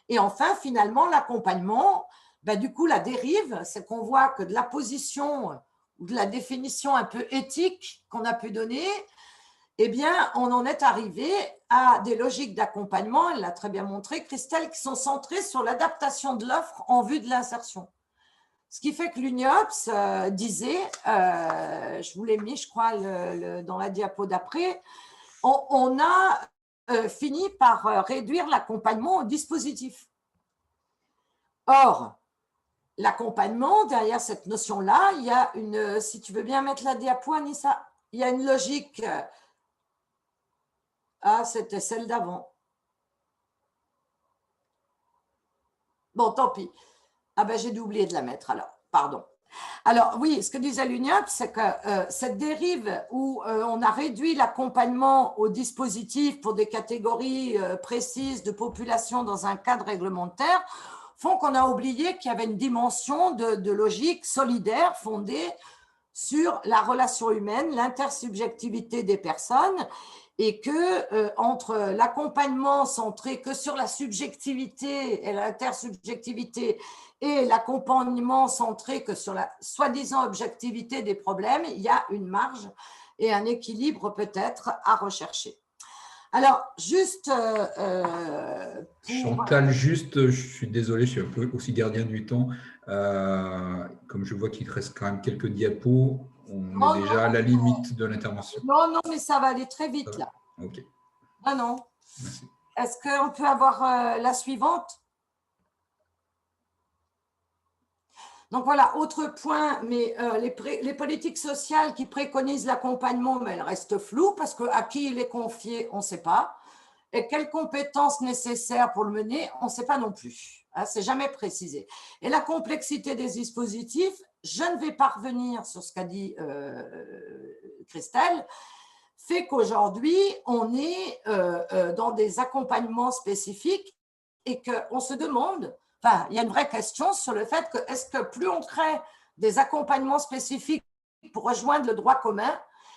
Et enfin, finalement, l'accompagnement, du coup, la dérive, c'est qu'on voit que de la position ou de la définition un peu éthique qu'on a pu donner, eh bien, on en est arrivé à des logiques d'accompagnement, elle l'a très bien montré, Christelle, qui sont centrées sur l'adaptation de l'offre en vue de l'insertion. Ce qui fait que l'UNIOPS disait, je vous l'ai mis, je crois, dans la diapo d'après, on a fini par réduire l'accompagnement au dispositif. Or, l'accompagnement, derrière cette notion-là, il y a une, si tu veux bien mettre la diapo, Anissa, il y a une logique. Ah, c'était celle d'avant. Bon, tant pis. Ah ben, j'ai oublié de la mettre alors, pardon. Alors oui, ce que disait l'UNIOPS, c'est que cette dérive où on a réduit l'accompagnement au dispositif pour des catégories précises de population dans un cadre réglementaire font qu'on a oublié qu'il y avait une dimension de logique solidaire fondée sur la relation humaine, l'intersubjectivité des personnes et que entre l'accompagnement centré que sur la subjectivité et l'intersubjectivité et l'accompagnement centré que sur la soi-disant objectivité des problèmes, il y a une marge et un équilibre peut-être à rechercher. Alors, juste… Chantal, juste, je suis désolé, je suis un peu aussi gardien du temps. Comme je vois qu'il reste quand même quelques diapos, on est déjà à la limite de l'intervention. Non, mais ça va aller très vite là. Ok. Ah non. Merci. Est-ce qu'on peut avoir la suivante? Donc voilà, autre point, mais les politiques sociales qui préconisent l'accompagnement, mais elles restent floues parce qu'à qui il est confié, on ne sait pas. Et quelles compétences nécessaires pour le mener, on ne sait pas non plus. Hein, c'est jamais précisé. Et la complexité des dispositifs, je ne vais pas revenir sur ce qu'a dit Christelle, fait qu'aujourd'hui, on est dans des accompagnements spécifiques et qu'on se demande… Enfin, il y a une vraie question sur le fait que est-ce que plus on crée des accompagnements spécifiques pour rejoindre le droit commun,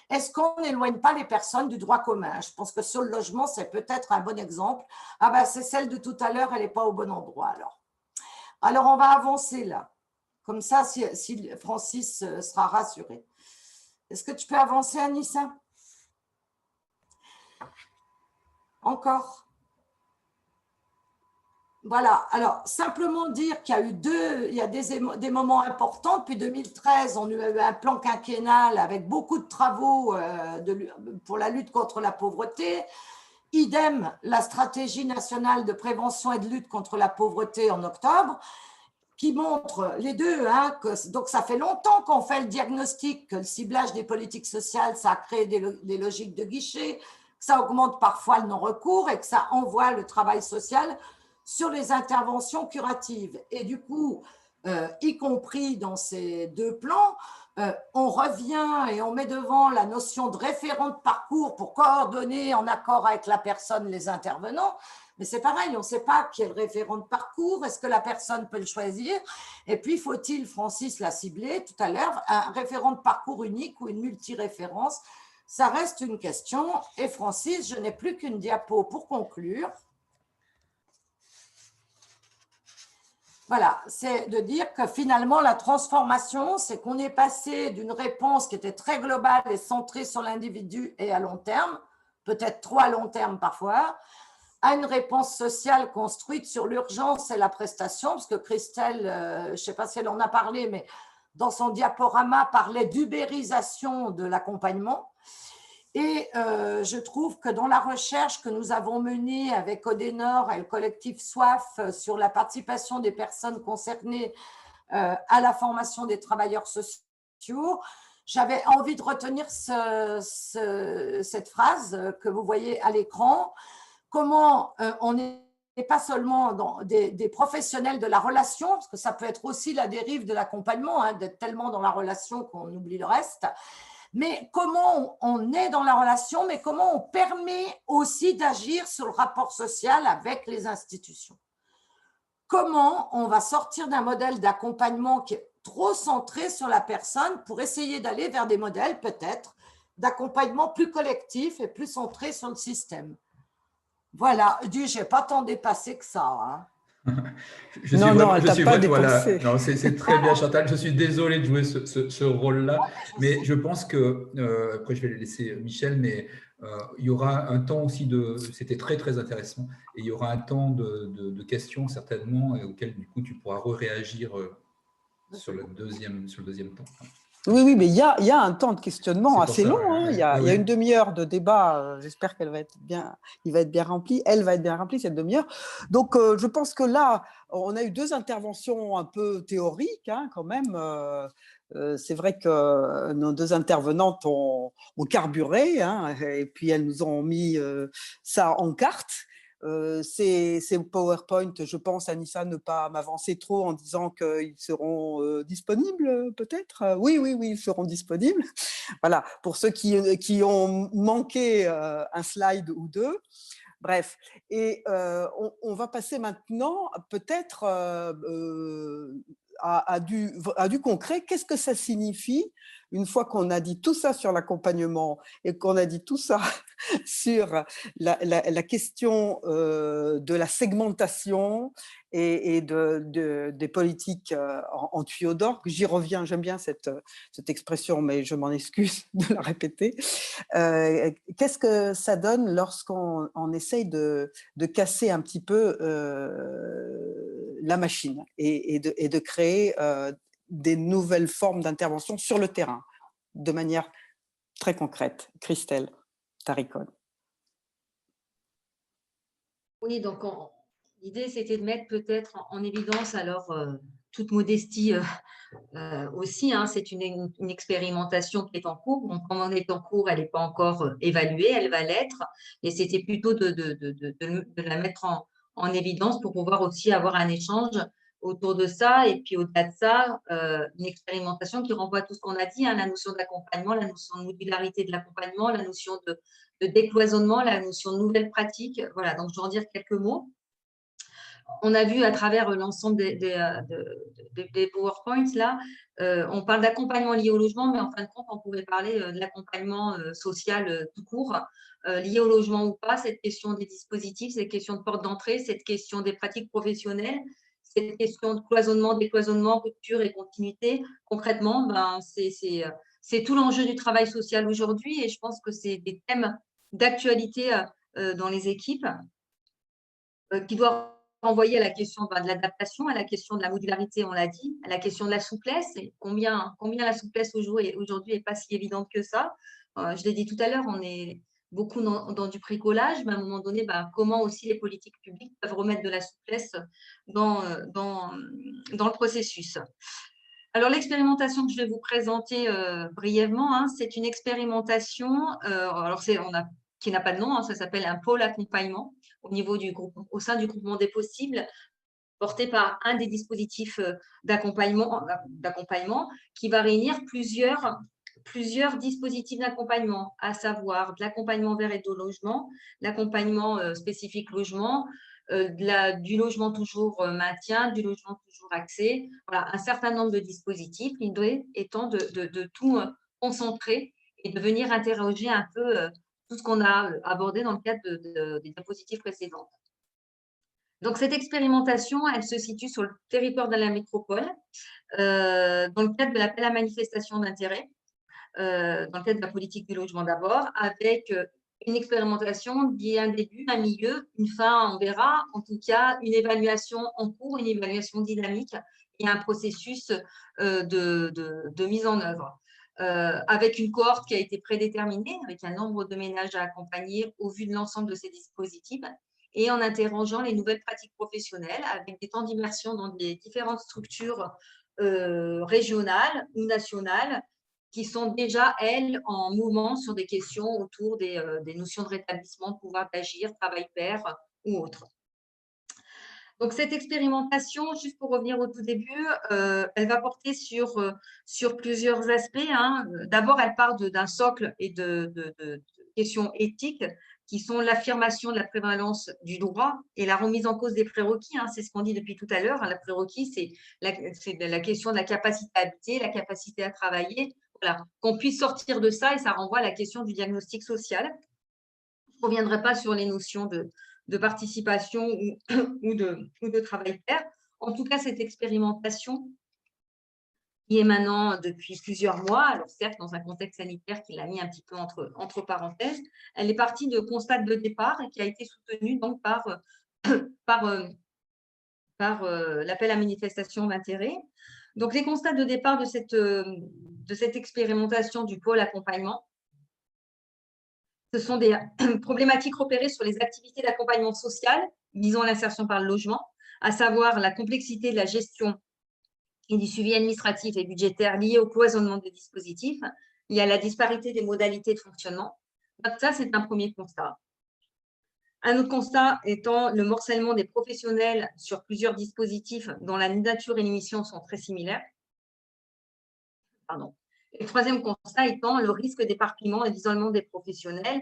est-ce qu'on n'éloigne pas les personnes du droit commun? Je pense que sur le logement, c'est peut-être un bon exemple. Ah ben, c'est celle de tout à l'heure, elle n'est pas au bon endroit alors. Alors, on va avancer là. Comme ça, si Francis sera rassuré. Est-ce que tu peux avancer, Anissa? Encore? Voilà, alors simplement dire qu'il y a eu des moments importants. Depuis 2013, on a eu un plan quinquennal avec beaucoup de travaux pour la lutte contre la pauvreté. Idem, la stratégie nationale de prévention et de lutte contre la pauvreté en octobre, qui montre les deux. Hein, donc, ça fait longtemps qu'on fait le diagnostic que le ciblage des politiques sociales, ça a créé des logiques de guichet, que ça augmente parfois le non-recours et que ça envoie le travail social sur les interventions curatives. Et du coup, y compris dans ces deux plans, on revient et on met devant la notion de référent de parcours pour coordonner en accord avec la personne les intervenants. Mais c'est pareil, on ne sait pas qui est le référent de parcours, est-ce que la personne peut le choisir? Et puis, faut-il, Francis l'a ciblé tout à l'heure, un référent de parcours unique ou une multiréférence? Ça reste une question. Et Francis, je n'ai plus qu'une diapo pour conclure. Voilà, c'est de dire que finalement, la transformation, c'est qu'on est passé d'une réponse qui était très globale et centrée sur l'individu et à long terme, peut-être trop à long terme parfois, à une réponse sociale construite sur l'urgence et la prestation, parce que Christelle, je ne sais pas si elle en a parlé, mais dans son diaporama, parlait d'ubérisation de l'accompagnement. Et je trouve que dans la recherche que nous avons menée avec Odenor et le collectif SOIF sur la participation des personnes concernées à la formation des travailleurs sociaux, j'avais envie de retenir cette phrase que vous voyez à l'écran. Comment on n'est pas seulement dans des professionnels de la relation, parce que ça peut être aussi la dérive de l'accompagnement, hein, d'être tellement dans la relation qu'on oublie le reste, mais comment on est dans la relation, mais comment on permet aussi d'agir sur le rapport social avec les institutions. Comment on va sortir d'un modèle d'accompagnement qui est trop centré sur la personne pour essayer d'aller vers des modèles peut-être d'accompagnement plus collectif et plus centré sur le système. Voilà, je n'ai pas tant dépassé que ça. Hein. Je suis voilà. Non, c'est très bien, Chantal. Je suis désolé de jouer ce rôle-là, mais je pense que, après je vais laisser Michel, mais il y aura un temps aussi c'était très très intéressant, et il y aura un temps de questions certainement, auquel du coup tu pourras réagir sur le deuxième temps. Oui, mais il y a un temps de questionnement assez long. Ouais, hein. Il y a une demi-heure de débat. J'espère il va être bien rempli. Elle va être bien remplie, cette demi-heure. Donc, je pense que là, on a eu 2 interventions un peu théoriques, hein, quand même. C'est vrai que nos 2 intervenantes ont carburé, hein, et puis elles nous ont mis ça en carte. Ces PowerPoint, je pense, Anissa, ne pas m'avancer trop en disant qu'ils seront disponibles, peut-être. Oui, ils seront disponibles. Voilà, pour ceux qui ont manqué un slide ou 2. Bref, et on va passer maintenant peut-être à du concret. Qu'est-ce que ça signifie une fois qu'on a dit tout ça sur l'accompagnement et qu'on a dit tout ça sur la question de la segmentation et des politiques en tuyau d'orgue. J'y reviens, j'aime bien cette expression, mais je m'en excuse de la répéter. Qu'est-ce que ça donne lorsqu'on essaye de casser un petit peu la machine et de créer des nouvelles formes d'intervention sur le terrain, de manière très concrète? Christelle Taricone. Oui, donc l'idée, c'était de mettre peut-être en évidence, alors, toute modestie aussi, hein, c'est une expérimentation qui est en cours. Donc, comme elle est en cours, elle n'est pas encore évaluée, elle va l'être. Et c'était plutôt de la mettre en évidence pour pouvoir aussi avoir un échange autour de ça. Et puis, au-delà de ça, une expérimentation qui renvoie à tout ce qu'on a dit, hein, la notion d'accompagnement, la notion de modularité de l'accompagnement, la notion de décloisonnement, la notion de nouvelles pratiques. Voilà, donc je vais en dire quelques mots. On a vu à travers l'ensemble des PowerPoints, là, on parle d'accompagnement lié au logement, mais en fin de compte, on pourrait parler de l'accompagnement social tout court, lié au logement ou pas, cette question des dispositifs, cette question de porte d'entrée, cette question des pratiques professionnelles, cette question de cloisonnement, décloisonnement, rupture et continuité. Concrètement, c'est tout l'enjeu du travail social aujourd'hui, et je pense que c'est des thèmes d'actualité dans les équipes qui doivent renvoyer à la question de l'adaptation, à la question de la modularité, on l'a dit, à la question de la souplesse. Et combien la souplesse aujourd'hui n'est pas si évidente que ça. Je l'ai dit tout à l'heure, on est beaucoup dans du bricolage, mais à un moment donné, comment aussi les politiques publiques peuvent remettre de la souplesse dans le processus. Alors, l'expérimentation que je vais vous présenter brièvement, hein, c'est une expérimentation qui n'a pas de nom, hein, ça s'appelle un pôle accompagnement au sein du groupement des possibles. porté par un des dispositifs d'accompagnement qui va réunir plusieurs dispositifs d'accompagnement, à savoir de l'accompagnement vers aide au logement, l'accompagnement spécifique logement, du logement toujours maintien, du logement toujours accès, voilà, un certain nombre de dispositifs, l'idée étant de tout concentrer et de venir interroger un peu tout ce qu'on a abordé dans le cadre des diapositives précédentes. Donc, cette expérimentation, elle se situe sur le territoire de la métropole, dans le cadre de l'appel à manifestation d'intérêt, dans le cadre de la politique du logement d'abord, avec une expérimentation qui est un début, un milieu, une fin, on verra. En tout cas, une évaluation en cours, une évaluation dynamique et un processus de mise en œuvre. Avec une cohorte qui a été prédéterminée, avec un nombre de ménages à accompagner au vu de l'ensemble de ces dispositifs, et en interrogeant les nouvelles pratiques professionnelles avec des temps d'immersion dans des différentes structures régionales ou nationales qui sont déjà, elles, en mouvement sur des questions autour des notions de rétablissement, de pouvoir d'agir, travail pair ou autre. Donc, cette expérimentation, juste pour revenir au tout début, elle va porter sur plusieurs aspects, hein. D'abord, elle part d'un socle et de questions éthiques qui sont l'affirmation de la prévalence du droit et la remise en cause des prérequis. Hein, c'est ce qu'on dit depuis tout à l'heure. Hein, la prérequis, c'est la question de la capacité à habiter, la capacité à travailler. Voilà, qu'on puisse sortir de ça, et ça renvoie à la question du diagnostic social. Je ne reviendrai pas sur les notions de participation ou de travail pair. En tout cas, cette expérimentation qui est maintenant depuis plusieurs mois, alors certes dans un contexte sanitaire qui l'a mis un petit peu entre parenthèses, elle est partie de constat de départ et qui a été soutenue donc par l'appel à manifestation d'intérêt. Donc, les constats de départ de cette expérimentation du pôle accompagnement, ce sont des problématiques repérées sur les activités d'accompagnement social visant à l'insertion par le logement, à savoir la complexité de la gestion et du suivi administratif et budgétaire lié au cloisonnement des dispositifs. Il y a la disparité des modalités de fonctionnement. Donc, ça, c'est un premier constat. Un autre constat étant le morcellement des professionnels sur plusieurs dispositifs dont la nature et les missions sont très similaires. Pardon. Et le troisième constat étant le risque d'éparpillement et d'isolement des professionnels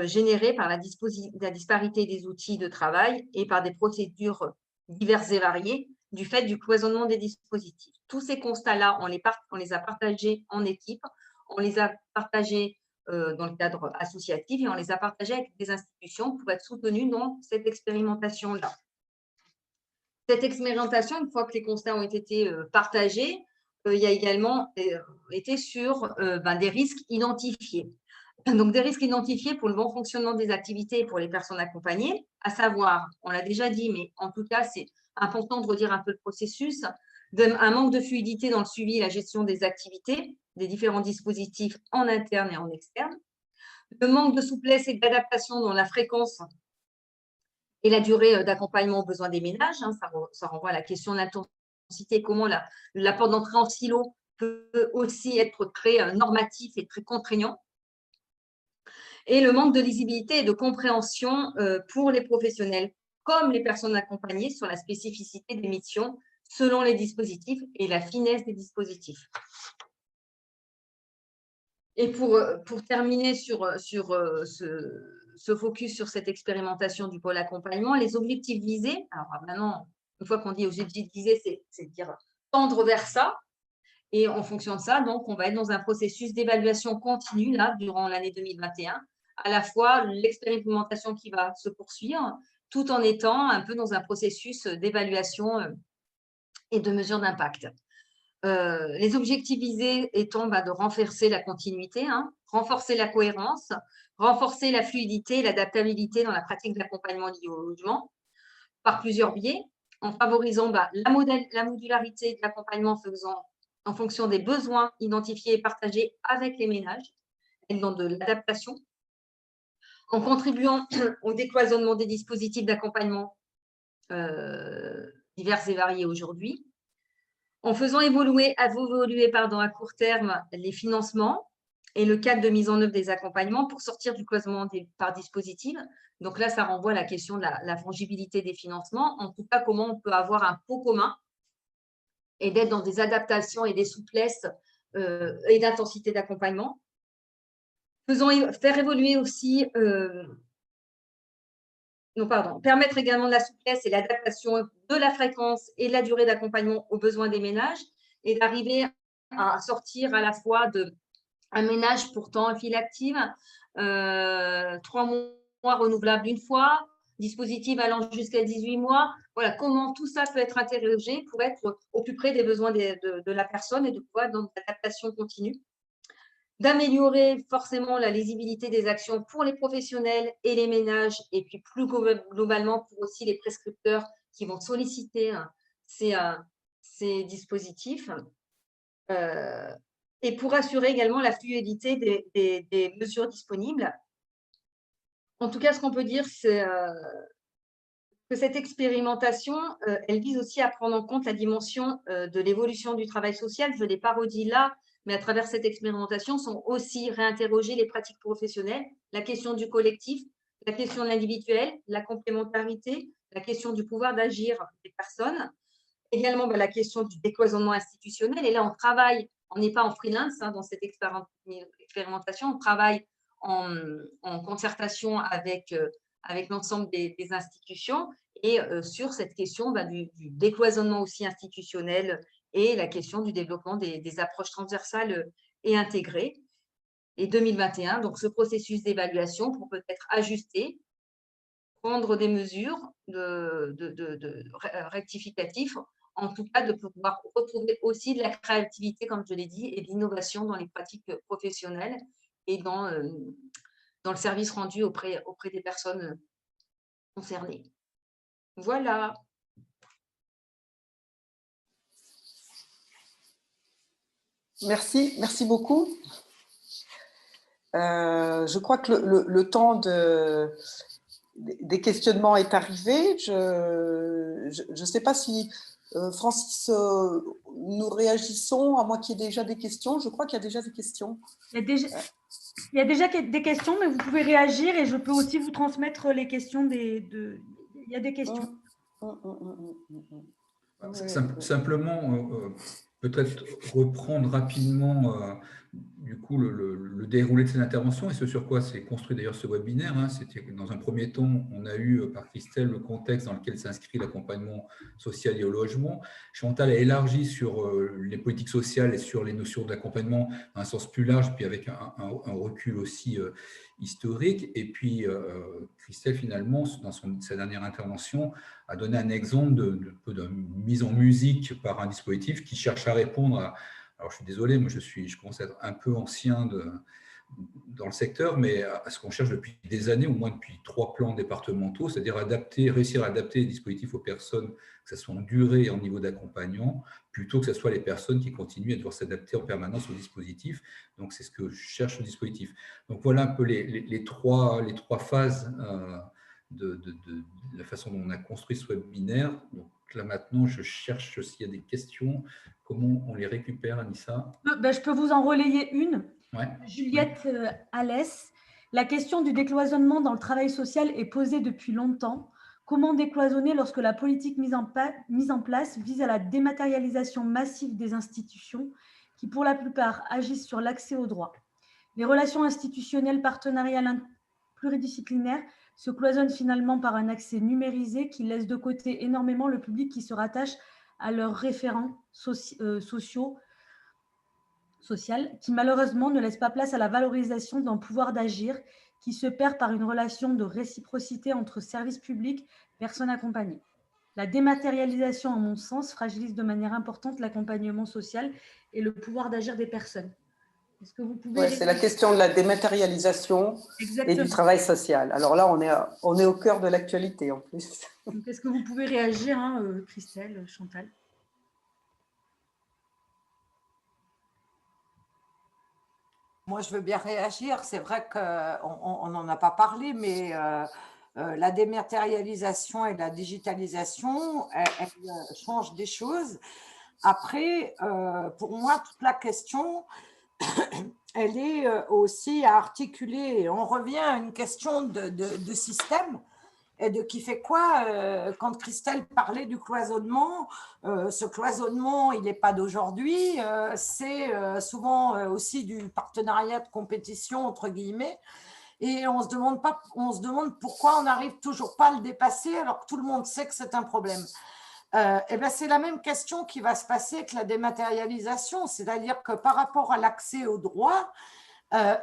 généré par la disparité des outils de travail et par des procédures diverses et variées du fait du cloisonnement des dispositifs. Tous ces constats-là, on les a partagés en équipe, on les a partagés dans le cadre associatif et on les a partagés avec des institutions pour être soutenus dans cette expérimentation-là. Cette expérimentation, une fois que les constats ont été partagés, il y a également été sur des risques identifiés. Donc, des risques identifiés pour le bon fonctionnement des activités et pour les personnes accompagnées, à savoir, on l'a déjà dit, mais en tout cas, c'est important de redire un peu le processus, un manque de fluidité dans le suivi et la gestion des activités, des différents dispositifs en interne et en externe, le manque de souplesse et d'adaptation dans la fréquence et la durée d'accompagnement aux besoins des ménages. Hein, ça renvoie à la question de l'intensité, comment la porte d'entrée en silo peut aussi être très normatif et très contraignant. Et le manque de lisibilité et de compréhension pour les professionnels comme les personnes accompagnées sur la spécificité des missions selon les dispositifs et la finesse des dispositifs. Et pour terminer sur ce focus sur cette expérimentation du pôle accompagnement, les objectifs visés, alors maintenant, une fois qu'on dit objectifs visés, c'est dire tendre vers ça. Et en fonction de ça, donc, on va être dans un processus d'évaluation continue là, durant l'année 2021, à la fois l'expérimentation qui va se poursuivre, tout en étant un peu dans un processus d'évaluation et de mesure d'impact. Les objectifs visés étant de renforcer la continuité, hein, renforcer la cohérence, renforcer la fluidité et l'adaptabilité dans la pratique de l'accompagnement lié au logement par plusieurs biais, en favorisant la modularité de l'accompagnement en fonction des besoins identifiés et partagés avec les ménages et dans de l'adaptation, en contribuant au décloisonnement des dispositifs d'accompagnement divers et variés aujourd'hui, en faisant évoluer à court terme les financements et le cadre de mise en œuvre des accompagnements pour sortir du cloisonnement par dispositif. Donc là, ça renvoie à la question de la fongibilité des financements. En tout cas, comment on peut avoir un pot commun et d'être dans des adaptations et des souplesses et d'intensité d'accompagnement. Faire évoluer aussi, permettre également de la souplesse et l'adaptation de la fréquence et de la durée d'accompagnement aux besoins des ménages et d'arriver à sortir à la fois d'un ménage pourtant en file active, 3 mois renouvelables une fois, dispositif allant jusqu'à 18 mois. Voilà, comment tout ça peut être interrogé pour être au plus près des besoins de la personne et de pouvoir dans l'adaptation continue. D'améliorer forcément la lisibilité des actions pour les professionnels et les ménages, et puis plus globalement pour aussi les prescripteurs qui vont solliciter ces dispositifs. Et pour assurer également la fluidité des mesures disponibles. En tout cas, ce qu'on peut dire, c'est que cette expérimentation, elle vise aussi à prendre en compte la dimension de l'évolution du travail social. Je ne l'ai pas redit là, mais à travers cette expérimentation, sont aussi réinterrogées les pratiques professionnelles, la question du collectif, la question de l'individuel, la complémentarité, la question du pouvoir d'agir des personnes, également la question du décloisonnement institutionnel. Et là, on travaille, on n'est pas en freelance dans cette expérimentation, on travaille en concertation avec l'ensemble des institutions et sur cette question du décloisonnement aussi institutionnel et la question du développement des approches transversales et intégrées. Et 2021, donc ce processus d'évaluation pour peut-être ajuster, prendre des mesures rectificatives, en tout cas de pouvoir retrouver aussi de la créativité, comme je l'ai dit, et de l'innovation dans les pratiques professionnelles et dans le service rendu auprès des personnes concernées. Voilà. Merci beaucoup. Je crois que le temps des questionnements est arrivé. Je ne sais pas si, Francis, nous réagissons, à moins qu'il y ait déjà des questions. Je crois qu'il y a déjà des questions. Il y a déjà des questions, mais vous pouvez réagir et je peux aussi vous transmettre les questions il y a des questions. Simplement, peut-être reprendre rapidement du coup le déroulé de cette intervention et ce sur quoi s'est construit d'ailleurs ce webinaire. C'était que dans un premier temps, on a eu par Christelle le contexte dans lequel s'inscrit l'accompagnement social et au logement. Chantal a élargi sur les politiques sociales et sur les notions d'accompagnement dans un sens plus large, puis avec un recul aussi historique. Et puis Christelle, finalement, dans sa dernière intervention, a donné un exemple de mise en musique par un dispositif qui cherche à répondre à… Alors, je suis désolé, moi, je commence à être un peu ancien dans le secteur, mais à ce qu'on cherche depuis des années, au moins depuis 3 plans départementaux, c'est-à-dire réussir à adapter les dispositifs aux personnes, que ce soit en durée et en niveau d'accompagnement, plutôt que ce soit les personnes qui continuent à devoir s'adapter en permanence au dispositif. Donc, c'est ce que cherche le dispositif. Donc, voilà un peu les trois phases de la façon dont on a construit ce webinaire. Donc là, maintenant, je cherche s'il y a des questions. Comment on les récupère, Anissa? Je peux vous en relayer une. Ouais. Juliette Alès. La question du décloisonnement dans le travail social est posée depuis longtemps. Comment décloisonner lorsque la politique mise en place vise à la dématérialisation massive des institutions qui, pour la plupart, agissent sur l'accès aux droits? Les relations institutionnelles partenariales pluridisciplinaires se cloisonnent finalement par un accès numérisé qui laisse de côté énormément le public qui se rattache à leurs référents sociaux, qui malheureusement ne laisse pas place à la valorisation d'un pouvoir d'agir qui se perd par une relation de réciprocité entre services publics et personnes accompagnées. La dématérialisation, à mon sens, fragilise de manière importante l'accompagnement social et le pouvoir d'agir des personnes. Est-ce que vous pouvez… C'est la question de la dématérialisation et du travail social. Alors là, on est au cœur de l'actualité en plus. Est-ce que vous pouvez réagir, Christelle, Chantal? Moi, je veux bien réagir. C'est vrai qu'on n'en a pas parlé, mais la dématérialisation et la digitalisation, elles changent des choses. Après, pour moi, toute la question, elle est aussi à articuler. Et on revient à une question de système et de qui fait quoi. Quand Christelle parlait du cloisonnement, ce cloisonnement, il n'est pas d'aujourd'hui. C'est souvent aussi du partenariat de compétition, entre guillemets. Et on se demande pourquoi on n'arrive toujours pas à le dépasser alors que tout le monde sait que c'est un problème. Et ben c'est la même question qui va se passer avec la dématérialisation, c'est-à-dire que par rapport à l'accès aux droits,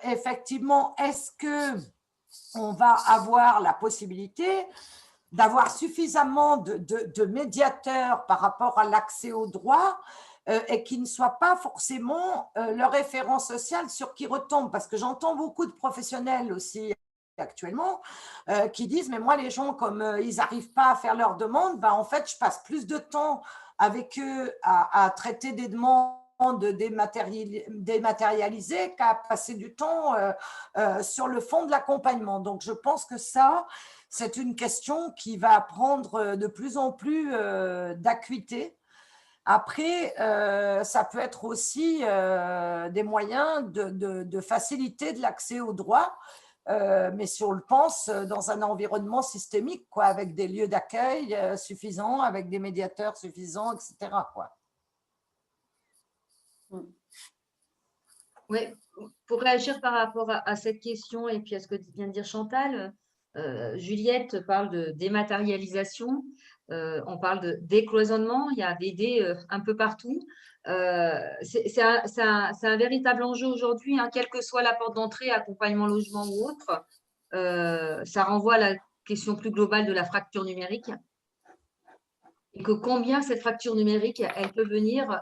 effectivement, est-ce qu'on va avoir la possibilité d'avoir suffisamment de médiateurs par rapport à l'accès aux droits et qui ne soient pas forcément le référent social sur qui retombe, parce que j'entends beaucoup de professionnels aussi actuellement qui disent mais moi les gens comme ils n'arrivent pas à faire leurs demandes, ben, en fait je passe plus de temps avec eux à traiter des demandes dématérialisées qu'à passer du temps sur le fond de l'accompagnement. Donc je pense que ça c'est une question qui va prendre de plus en plus d'acuité. Après, ça peut être aussi des moyens de faciliter de l'accès aux droits, mais si on le pense dans un environnement systémique, quoi, avec des lieux d'accueil suffisants, avec des médiateurs suffisants, etc. Quoi. Oui, pour réagir par rapport à cette question et puis à ce que vient de dire Chantal, Juliette parle de dématérialisation, on parle de décloisonnement, il y a des dés un peu partout. C'est un véritable enjeu aujourd'hui, hein, quelle que soit la porte d'entrée, accompagnement, logement ou autre. Ça renvoie à la question plus globale de la fracture numérique. Et que combien cette fracture numérique, elle peut venir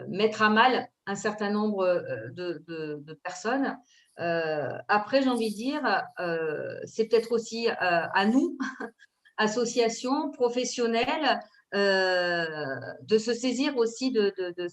mettre à mal un certain nombre de personnes. Après, j'ai envie de dire, c'est peut-être aussi à nous, associations, professionnels, de se saisir aussi de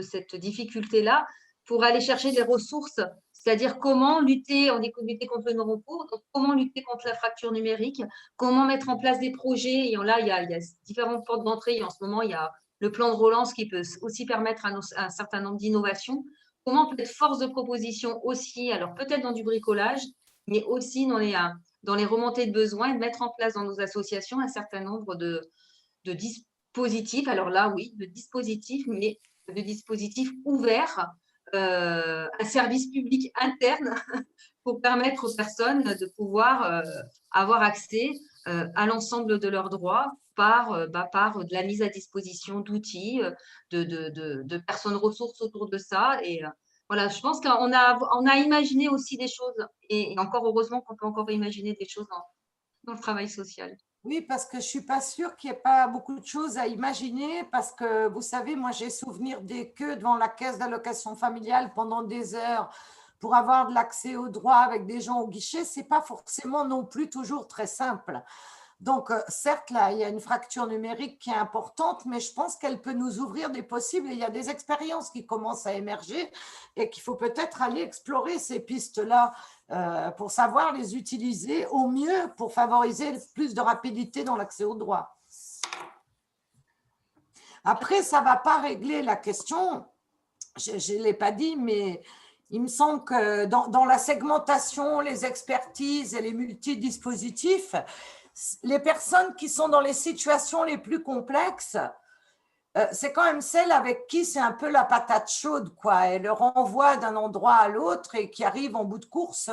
cette difficulté-là pour aller chercher des ressources, c'est-à-dire comment lutter, on dit lutter contre le non-recours, donc comment lutter contre la fracture numérique, comment mettre en place des projets. Et là, il y a différentes portes d'entrée. En ce moment, il y a le plan de relance qui peut aussi permettre un certain nombre d'innovations. Comment peut être force de proposition aussi, alors peut-être dans du bricolage, mais aussi dans les remontées de besoins et de mettre en place dans nos associations un certain nombre de dispositifs. Alors là, oui, de dispositifs, mais de dispositifs ouverts, un service public interne pour permettre aux personnes de pouvoir avoir accès à l'ensemble de leurs droits par de la mise à disposition d'outils, de personnes ressources autour de ça. Et voilà, je pense qu'on a imaginé aussi des choses, et encore heureusement qu'on peut encore imaginer des choses dans le travail social. Oui, parce que je ne suis pas sûre qu'il n'y ait pas beaucoup de choses à imaginer, parce que vous savez, moi j'ai souvenir des queues devant la caisse d'allocation familiale pendant des heures pour avoir de l'accès aux droits avec des gens au guichet, ce n'est pas forcément non plus toujours très simple. Donc, certes, là, il y a une fracture numérique qui est importante, mais je pense qu'elle peut nous ouvrir des possibles. Et il y a des expériences qui commencent à émerger et qu'il faut peut-être aller explorer ces pistes-là pour savoir les utiliser au mieux pour favoriser plus de rapidité dans l'accès aux droits. Après, ça ne va pas régler la question, je ne l'ai pas dit, mais il me semble que dans la segmentation, les expertises et les multidispositifs, les personnes qui sont dans les situations les plus complexes, c'est quand même celles avec qui c'est un peu la patate chaude, quoi. Elles le renvoient d'un endroit à l'autre et qui arrivent en bout de course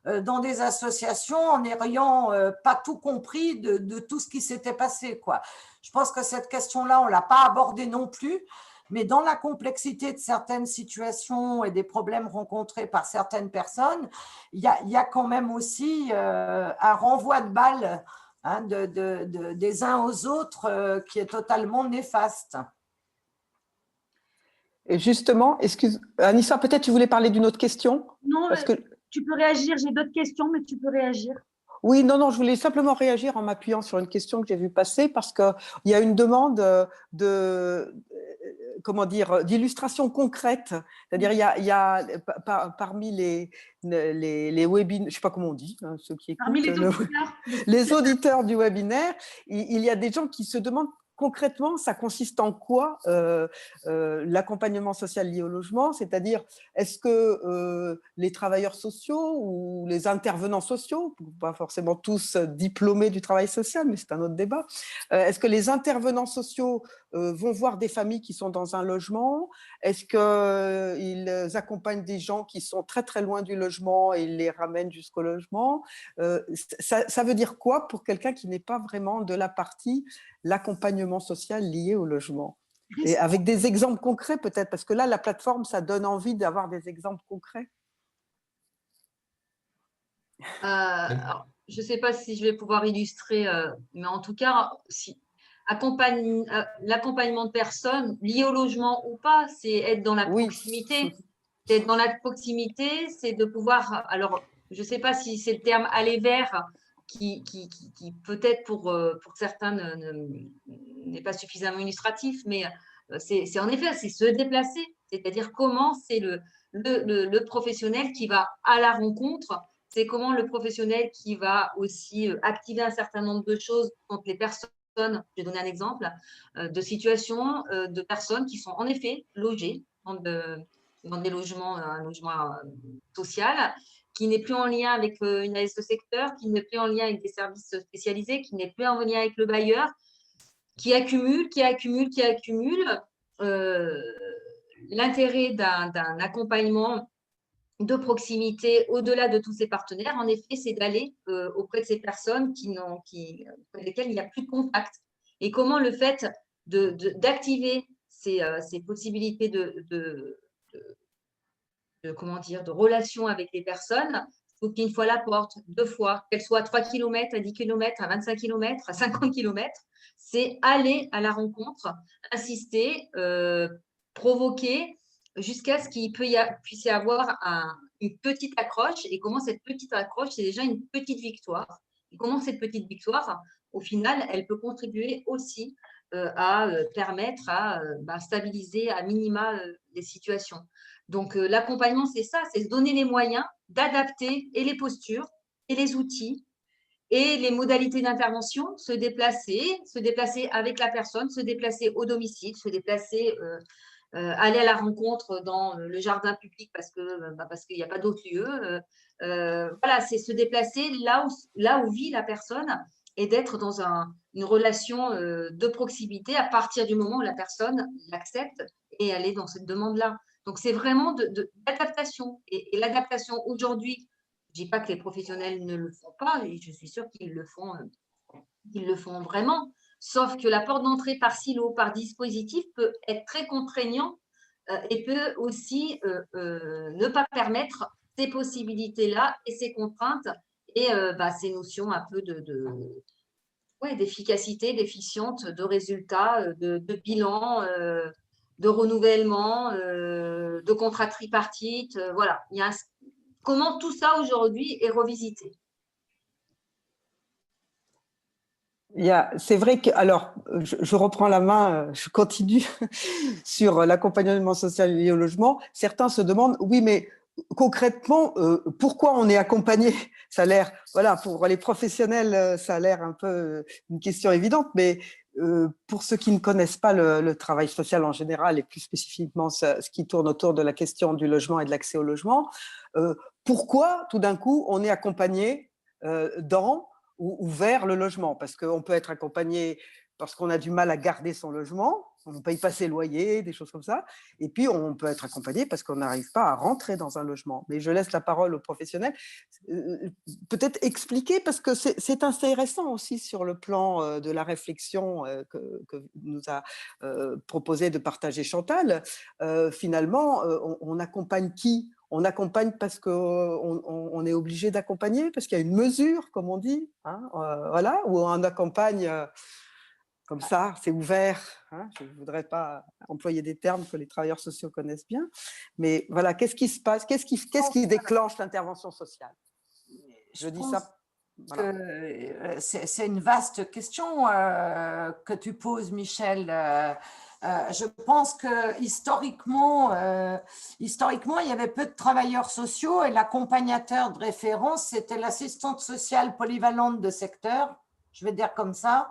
dans des associations en n'ayant pas tout compris de tout ce qui s'était passé, quoi. Je pense que cette question-là, on ne l'a pas abordée non plus. Mais dans la complexité de certaines situations et des problèmes rencontrés par certaines personnes, il y a quand même aussi un renvoi de balles hein, des uns aux autres qui est totalement néfaste. Et justement, Anissa, peut-être tu voulais parler d'une autre question? Non, tu peux réagir. J'ai d'autres questions, mais tu peux réagir. Oui, non, je voulais simplement réagir en m'appuyant sur une question que j'ai vue passer parce qu'il y a une demande d'illustration concrète. C'est-à-dire, il y a parmi les webinaires, je ne sais pas comment on dit, hein, ceux qui écoutent, Parmi les auditeurs. Les auditeurs du webinaire, il y a des gens qui se demandent concrètement, ça consiste en quoi l'accompagnement social lié au logement? C'est-à-dire, est-ce que les travailleurs sociaux ou les intervenants sociaux, pas forcément tous diplômés du travail social, mais c'est un autre débat, est-ce que les intervenants sociaux vont voir des familles qui sont dans un logement? Est-ce qu'ils accompagnent des gens qui sont très très loin du logement et ils les ramènent jusqu'au logement? Ça veut dire quoi pour quelqu'un qui n'est pas vraiment de la partie l'accompagnement social lié au logement? Et avec des exemples concrets peut-être, parce que là, la plateforme, ça donne envie d'avoir des exemples concrets. Alors, je ne sais pas si je vais pouvoir illustrer, mais en tout cas, l'accompagnement de personnes liées au logement ou pas, c'est être dans la proximité. C'est être dans la proximité, c'est de pouvoir… Alors, je ne sais pas si c'est le terme « aller vers » qui peut-être pour certains n'est pas suffisamment illustratif, mais c'est en effet, c'est se déplacer. C'est-à-dire comment c'est le professionnel qui va à la rencontre. C'est comment le professionnel qui va aussi activer un certain nombre de choses contre les personnes. Je vais donner un exemple de situation de personnes qui sont en effet logées dans des logements, un logement social, qui n'est plus en lien avec une AS de secteur, qui n'est plus en lien avec des services spécialisés, qui n'est plus en lien avec le bailleur, qui accumule. L'intérêt d'un accompagnement de proximité au-delà de tous ces partenaires, en effet, c'est d'aller auprès de ces personnes auprès desquelles il n'y a plus de contact. Et comment le fait d'activer ces possibilités de relation avec les personnes, il faut qu'une fois la porte, 2 fois, qu'elle soit à 3 km, à 10 km, à 25 km, à 50 km, c'est aller à la rencontre, insister, provoquer, jusqu'à ce qu'il puisse y avoir une petite accroche. Et comment cette petite accroche, c'est déjà une petite victoire. Et comment cette petite victoire, au final, elle peut contribuer aussi à permettre à stabiliser à minima les situations. Donc, l'accompagnement, c'est ça, c'est se donner les moyens d'adapter et les postures et les outils et les modalités d'intervention, se déplacer avec la personne, se déplacer au domicile, se déplacer… aller à la rencontre dans le jardin public parce qu'il n'y a pas d'autre lieu. Voilà, c'est se déplacer là où vit la personne et d'être dans une relation de proximité à partir du moment où la personne l'accepte et elle est dans cette demande-là. Donc, c'est vraiment d'adaptation. Et l'adaptation aujourd'hui, je ne dis pas que les professionnels ne le font pas, et je suis sûre qu'ils le font vraiment. Sauf que la porte d'entrée par silo, par dispositif, peut être très contraignant et peut aussi ne pas permettre ces possibilités-là et ces contraintes et ces notions un peu d'efficacité, d'efficience, de résultats, de bilan, de renouvellement, de contrat tripartite. Voilà. Comment tout ça aujourd'hui est revisité. C'est vrai que, alors, je reprends la main, je continue sur l'accompagnement social lié au logement. Certains se demandent, oui, mais concrètement, pourquoi on est accompagné? Ça a l'air, voilà, pour les professionnels, ça a l'air un peu une question évidente, mais pour ceux qui ne connaissent pas le travail social en général et plus spécifiquement ce qui tourne autour de la question du logement et de l'accès au logement, pourquoi tout d'un coup on est accompagné dans ou vers le logement? Parce qu'on peut être accompagné parce qu'on a du mal à garder son logement, on ne paye pas ses loyers, des choses comme ça. Et puis, on peut être accompagné parce qu'on n'arrive pas à rentrer dans un logement. Mais je laisse la parole aux professionnels. Peut-être expliquer, parce que c'est intéressant aussi sur le plan de la réflexion que nous a proposé de partager Chantal. Finalement, on accompagne qui? On accompagne parce qu'on est obligé d'accompagner, parce qu'il y a une mesure, comme on dit, hein, voilà, ou on accompagne comme ça, c'est ouvert. Hein, je ne voudrais pas employer des termes que les travailleurs sociaux connaissent bien, mais voilà, qu'est-ce qui se passe? Qu'est-ce qui déclenche l'intervention sociale? Je dis ça. Voilà. C'est une vaste question que tu poses, Michel. Je pense que historiquement, il y avait peu de travailleurs sociaux et l'accompagnateur de référence, c'était l'assistante sociale polyvalente de secteur, je vais dire comme ça,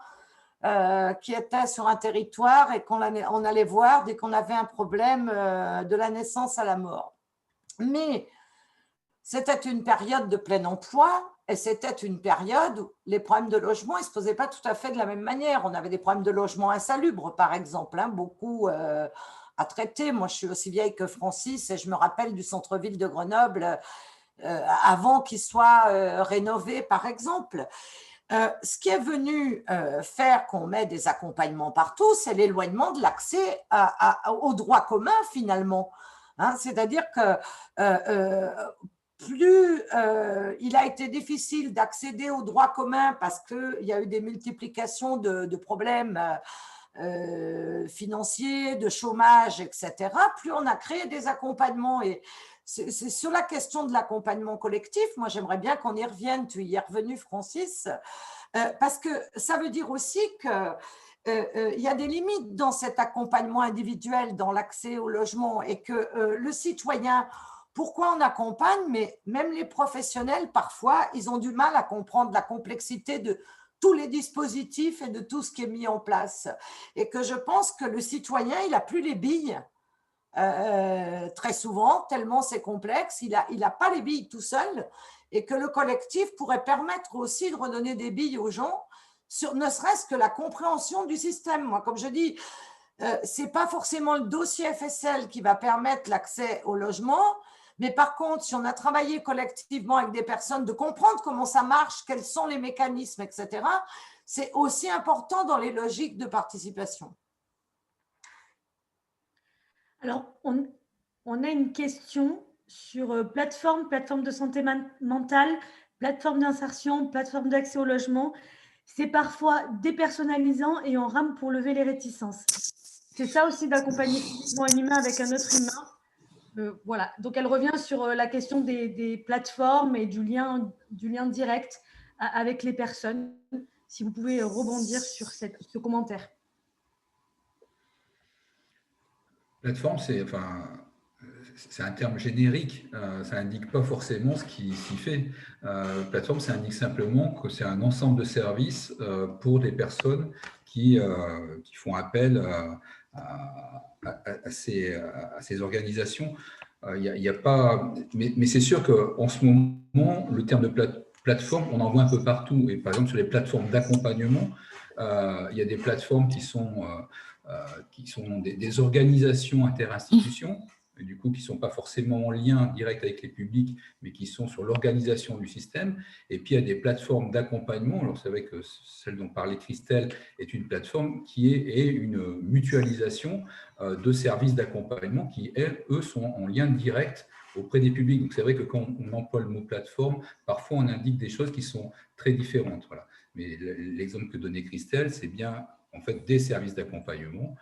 qui étaient sur un territoire et qu'on allait voir dès qu'on avait un problème de la naissance à la mort. Mais c'était une période de plein emploi et c'était une période où les problèmes de logement ne se posaient pas tout à fait de la même manière. On avait des problèmes de logement insalubres, par exemple, hein, beaucoup à traiter. Moi, je suis aussi vieille que Francis et je me rappelle du centre-ville de Grenoble avant qu'il soit rénové, par exemple. Ce qui est venu faire qu'on met des accompagnements partout, c'est l'éloignement de l'accès au droit commun, finalement. Hein, c'est-à-dire que plus il a été difficile d'accéder au droit commun parce qu'il y a eu des multiplications de problèmes financiers, de chômage, etc., plus on a créé des accompagnements. Et c'est sur la question de l'accompagnement collectif, moi j'aimerais bien qu'on y revienne, tu y es revenu Francis, parce que ça veut dire aussi que il y a des limites dans cet accompagnement individuel, dans l'accès au logement, et que le citoyen, pourquoi on accompagne, mais même les professionnels, parfois, ils ont du mal à comprendre la complexité de tous les dispositifs et de tout ce qui est mis en place. Et que je pense que le citoyen, il n'a plus les billes, très souvent, tellement c'est complexe, il n'a pas les billes tout seul, et que le collectif pourrait permettre aussi de redonner des billes aux gens, sur ne serait-ce que la compréhension du système. Moi, comme je dis, ce n'est pas forcément le dossier FSL qui va permettre l'accès au logement, mais par contre, si on a travaillé collectivement avec des personnes, de comprendre comment ça marche, quels sont les mécanismes, etc., c'est aussi important dans les logiques de participation. Alors, on a une question sur plateforme de santé mentale, plateforme d'insertion, plateforme d'accès au logement. C'est parfois dépersonnalisant et on rame pour lever les réticences. C'est ça aussi d'accompagner physiquement un humain avec un autre humain. Voilà. Donc, elle revient sur la question des plateformes et du lien direct avec les personnes. Si vous pouvez rebondir sur ce commentaire. Plateforme, c'est un terme générique, ça n'indique pas forcément ce qui s'y fait. Plateforme, ça indique simplement que c'est un ensemble de services pour des personnes qui font appel à ces organisations. Y a pas, mais c'est sûr qu'en ce moment, le terme de plateforme, on en voit un peu partout. Et par exemple, sur les plateformes d'accompagnement, il y a des plateformes qui sont des organisations interinstitutions, et du coup qui ne sont pas forcément en lien direct avec les publics, mais qui sont sur l'organisation du système. Et puis, il y a des plateformes d'accompagnement. Alors, c'est vrai que celle dont parlait Christelle est une plateforme qui est une mutualisation de services d'accompagnement qui, eux, sont en lien direct auprès des publics. Donc, c'est vrai que quand on emploie le mot plateforme, parfois, on indique des choses qui sont très différentes. Voilà. Mais l'exemple que donnait Christelle, c'est bien en fait des services d'accompagnement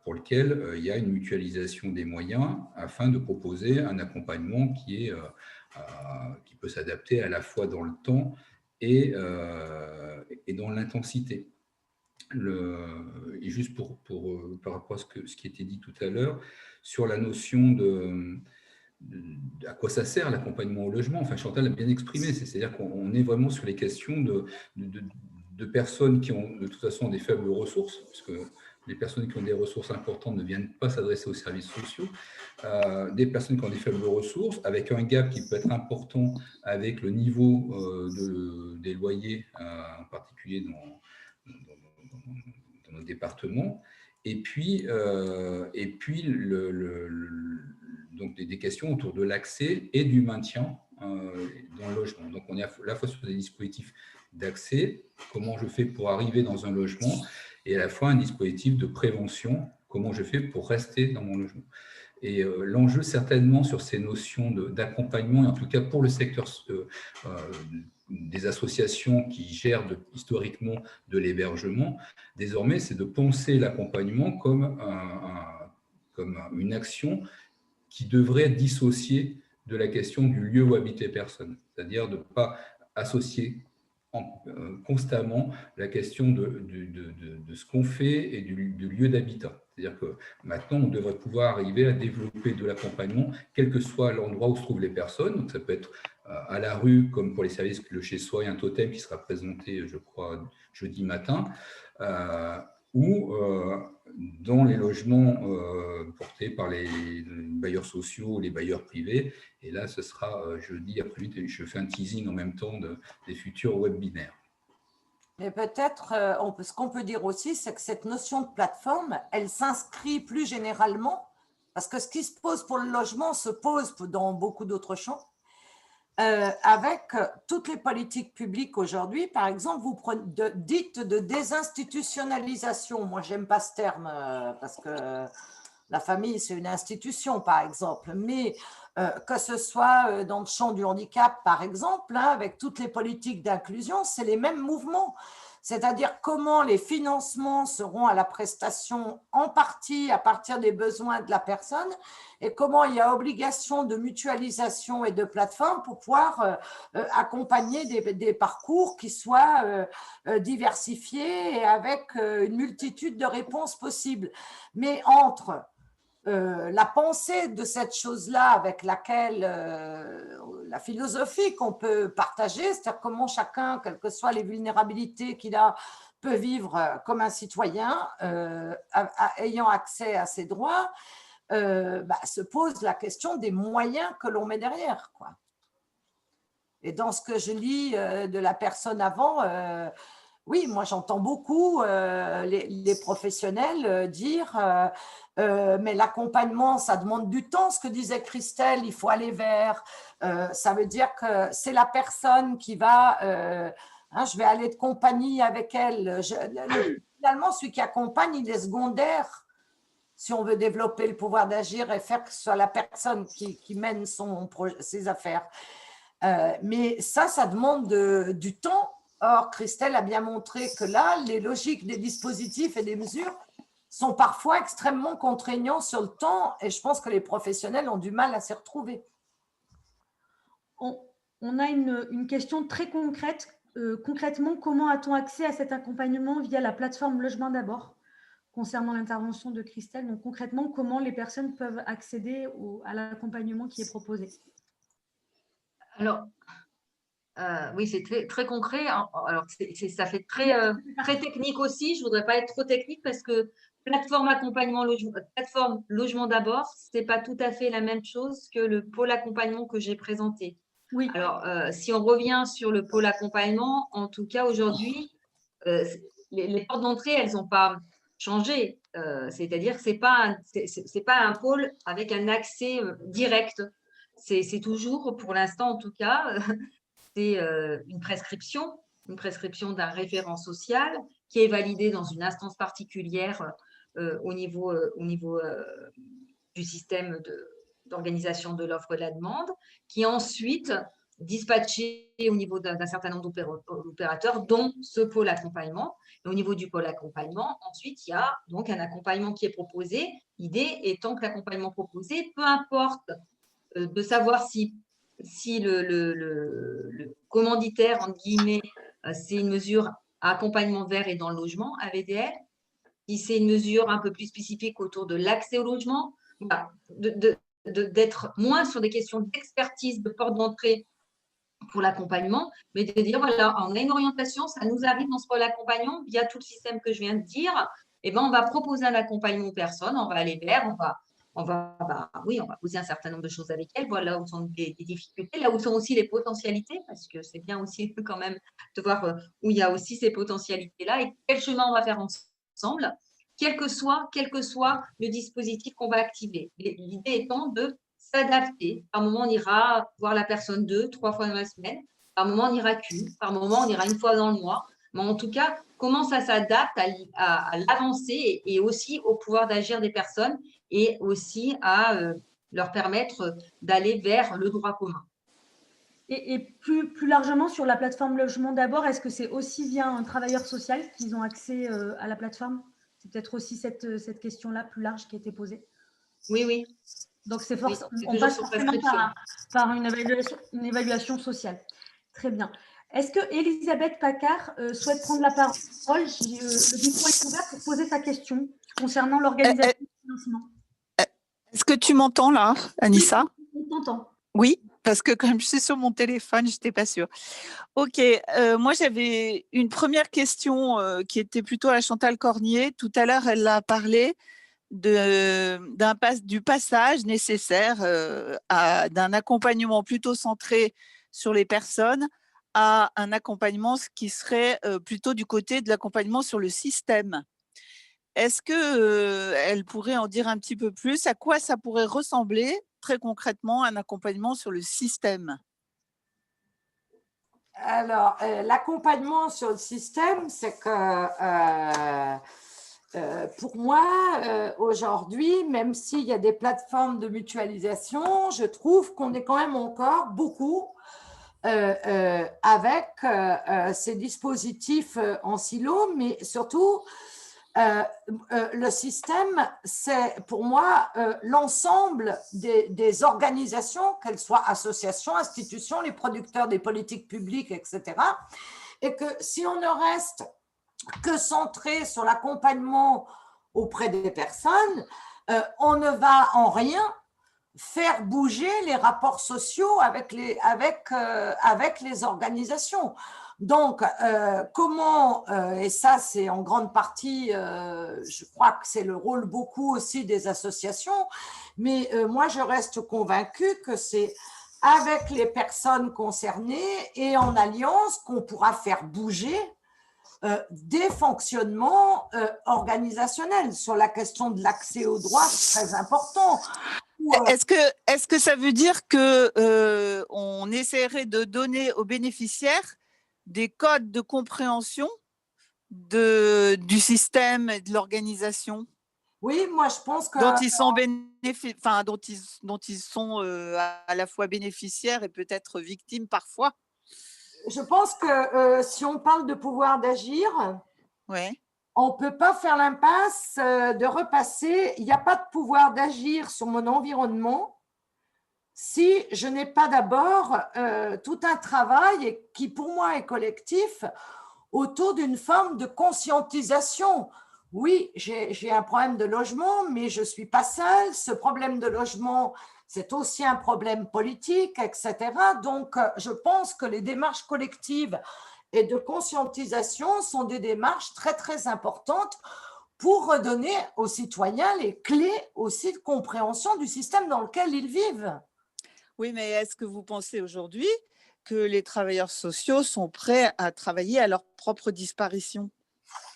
pour lesquels il y a une mutualisation des moyens afin de proposer un accompagnement qui peut s'adapter à la fois dans le temps et dans l'intensité. Et juste par rapport à ce qui était dit tout à l'heure, sur la notion à quoi ça sert l'accompagnement au logement, enfin Chantal a bien exprimé, c'est-à-dire qu'on est vraiment sur les questions de personnes qui ont de toute façon des faibles ressources, puisque les personnes qui ont des ressources importantes ne viennent pas s'adresser aux services sociaux, des personnes qui ont des faibles ressources, avec un gap qui peut être important avec le niveau des loyers, en particulier dans nos départements, et puis donc des questions autour de l'accès et du maintien dans le logement. Donc on est à la fois sur des dispositifs d'accès, comment je fais pour arriver dans un logement, et à la fois un dispositif de prévention, comment je fais pour rester dans mon logement. Et l'enjeu certainement sur ces notions d'accompagnement, et en tout cas pour le secteur des associations qui gèrent historiquement de l'hébergement, désormais c'est de penser l'accompagnement comme une action qui devrait être dissociée de la question du lieu où habitent les personnes, c'est-à-dire de ne pas associer constamment la question de ce qu'on fait et du lieu d'habitat. C'est-à-dire que maintenant, on devrait pouvoir arriver à développer de l'accompagnement, quel que soit l'endroit où se trouvent les personnes. Donc, ça peut être à la rue, comme pour les services le chez soi, il y a un totem qui sera présenté, je crois, jeudi matin, ou dans les logements portés par les bailleurs sociaux ou les bailleurs privés. Et là, ce sera jeudi après-midi. Je fais un teasing en même temps des futurs webinaires. Mais peut-être, ce qu'on peut dire aussi, c'est que cette notion de plateforme, elle s'inscrit plus généralement, parce que ce qui se pose pour le logement se pose dans beaucoup d'autres champs, avec toutes les politiques publiques aujourd'hui. Par exemple, vous dites de désinstitutionnalisation. Moi, j'aime pas ce terme, parce que la famille, c'est une institution, par exemple. Mais que ce soit dans le champ du handicap, par exemple, hein, avec toutes les politiques d'inclusion, c'est les mêmes mouvements. C'est-à-dire comment les financements seront à la prestation en partie à partir des besoins de la personne et comment il y a obligation de mutualisation et de plateforme pour pouvoir accompagner des parcours qui soient diversifiés et avec une multitude de réponses possibles. Mais entre la pensée de cette chose-là avec laquelle la philosophie qu'on peut partager, c'est-à-dire comment chacun, quelles que soient les vulnérabilités qu'il a, peut vivre comme un citoyen ayant accès à ses droits, se pose la question des moyens que l'on met derrière, quoi. Et dans ce que je lis de la personne avant, oui, moi j'entends beaucoup les professionnels dire mais l'accompagnement, ça demande du temps, ce que disait Christelle, il faut aller vers. Ça veut dire que c'est la personne qui va, je vais aller de compagnie avec elle. Finalement, celui qui accompagne, il est secondaire si on veut développer le pouvoir d'agir et faire que ce soit la personne qui mène ses affaires. Mais ça demande du temps. Or, Christelle a bien montré que là, les logiques des dispositifs et des mesures sont parfois extrêmement contraignants sur le temps et je pense que les professionnels ont du mal à s'y retrouver. On a une question très concrète. Concrètement, comment a-t-on accès à cet accompagnement via la plateforme Logement d'abord, concernant l'intervention de Christelle? Donc, concrètement, comment les personnes peuvent accéder à l'accompagnement qui est proposé? Alors, oui, c'est très, très concret. Alors, ça fait très, très technique aussi. Je ne voudrais pas être trop technique parce que plateforme accompagnement plateforme logement d'abord, ce n'est pas tout à fait la même chose que le pôle accompagnement que j'ai présenté. Oui. Alors, si on revient sur le pôle accompagnement, en tout cas aujourd'hui, les portes d'entrée, elles n'ont pas changé. C'est-à-dire que ce n'est pas un pôle avec un accès direct. C'est toujours, pour l'instant en tout cas, c'est une prescription d'un référent social qui est validé dans une instance particulière au niveau du système d'organisation de l'offre et de la demande, qui est ensuite dispatché au niveau d'un certain nombre d'opérateurs, dont ce pôle accompagnement. Et au niveau du pôle accompagnement, ensuite, il y a donc un accompagnement qui est proposé. L'idée étant que l'accompagnement proposé, peu importe de savoir si le commanditaire, entre guillemets, c'est une mesure à accompagnement vert et dans le logement, AVDL, si c'est une mesure un peu plus spécifique autour de l'accès au logement, d'être moins sur des questions d'expertise, de porte d'entrée pour l'accompagnement, mais de dire, voilà, on a une orientation, ça nous arrive dans ce pôle accompagnement, via tout le système que je viens de dire, et ben, on va proposer un accompagnement aux personnes, on va aller vers, on va poser un certain nombre de choses avec elles, voilà où sont des difficultés, là où sont aussi les potentialités, parce que c'est bien aussi quand même de voir où il y a aussi ces potentialités-là et quel chemin on va faire ensemble, quel que soit le dispositif qu'on va activer. L'idée étant de s'adapter. Par moment, on ira voir la personne 2-3 fois dans la semaine, par moment, on ira qu'une, par moment, on ira une fois dans le mois, mais en tout cas, comment ça s'adapte à l'avancée et aussi au pouvoir d'agir des personnes et aussi à leur permettre d'aller vers le droit commun. Et plus largement, sur la plateforme Logement d'abord, est-ce que c'est aussi via un travailleur social qu'ils ont accès à la plateforme? C'est peut-être aussi cette question-là plus large qui a été posée. Oui. Donc, c'est on passe forcément par une évaluation sociale. Très bien. Est-ce que Elisabeth Paccard souhaite prendre la parole? Le micro est ouvert pour poser sa question concernant l'organisation du financement. Est-ce que tu m'entends là, Anissa? On t'entend. Oui, parce que comme je suis sur mon téléphone, je n'étais pas sûre. Ok, moi j'avais une première question qui était plutôt à Chantal Cornier. Tout à l'heure, elle a parlé du passage nécessaire d'un accompagnement plutôt centré sur les personnes à un accompagnement qui serait plutôt du côté de l'accompagnement sur le système. Est-ce qu'elle pourrait en dire un petit peu plus? À quoi ça pourrait ressembler très concrètement un accompagnement sur le système? Alors, l'accompagnement sur le système, c'est que pour moi, aujourd'hui, même s'il y a des plateformes de mutualisation, je trouve qu'on est quand même encore beaucoup avec ces dispositifs en silo, mais surtout, le système, c'est pour moi l'ensemble des organisations, qu'elles soient associations, institutions, les producteurs des politiques publiques, etc. Et que si on ne reste que centré sur l'accompagnement auprès des personnes, on ne va en rien faire bouger les rapports sociaux avec les organisations. Donc, comment, et ça c'est en grande partie, je crois que c'est le rôle beaucoup aussi des associations, mais moi je reste convaincue que c'est avec les personnes concernées et en alliance qu'on pourra faire bouger des fonctionnements organisationnels. Sur la question de l'accès aux droits, c'est très important. Est-ce que ça veut dire qu'on essaierait de donner aux bénéficiaires des codes de compréhension du système et de l'organisation? Oui, moi je pense que… Dont ils sont, dont ils sont à la fois bénéficiaires et peut-être victimes parfois. Je pense que si on parle de pouvoir d'agir, ouais, on ne peut pas faire l'impasse de repasser. Il n'y a pas de pouvoir d'agir sur mon environnement si je n'ai pas d'abord tout un travail qui pour moi est collectif autour d'une forme de conscientisation. Oui, j'ai un problème de logement, mais je ne suis pas seule. Ce problème de logement, c'est aussi un problème politique, etc. Donc, je pense que les démarches collectives et de conscientisation sont des démarches très, très importantes pour redonner aux citoyens les clés aussi de compréhension du système dans lequel ils vivent. Oui, mais est-ce que vous pensez aujourd'hui que les travailleurs sociaux sont prêts à travailler à leur propre disparition?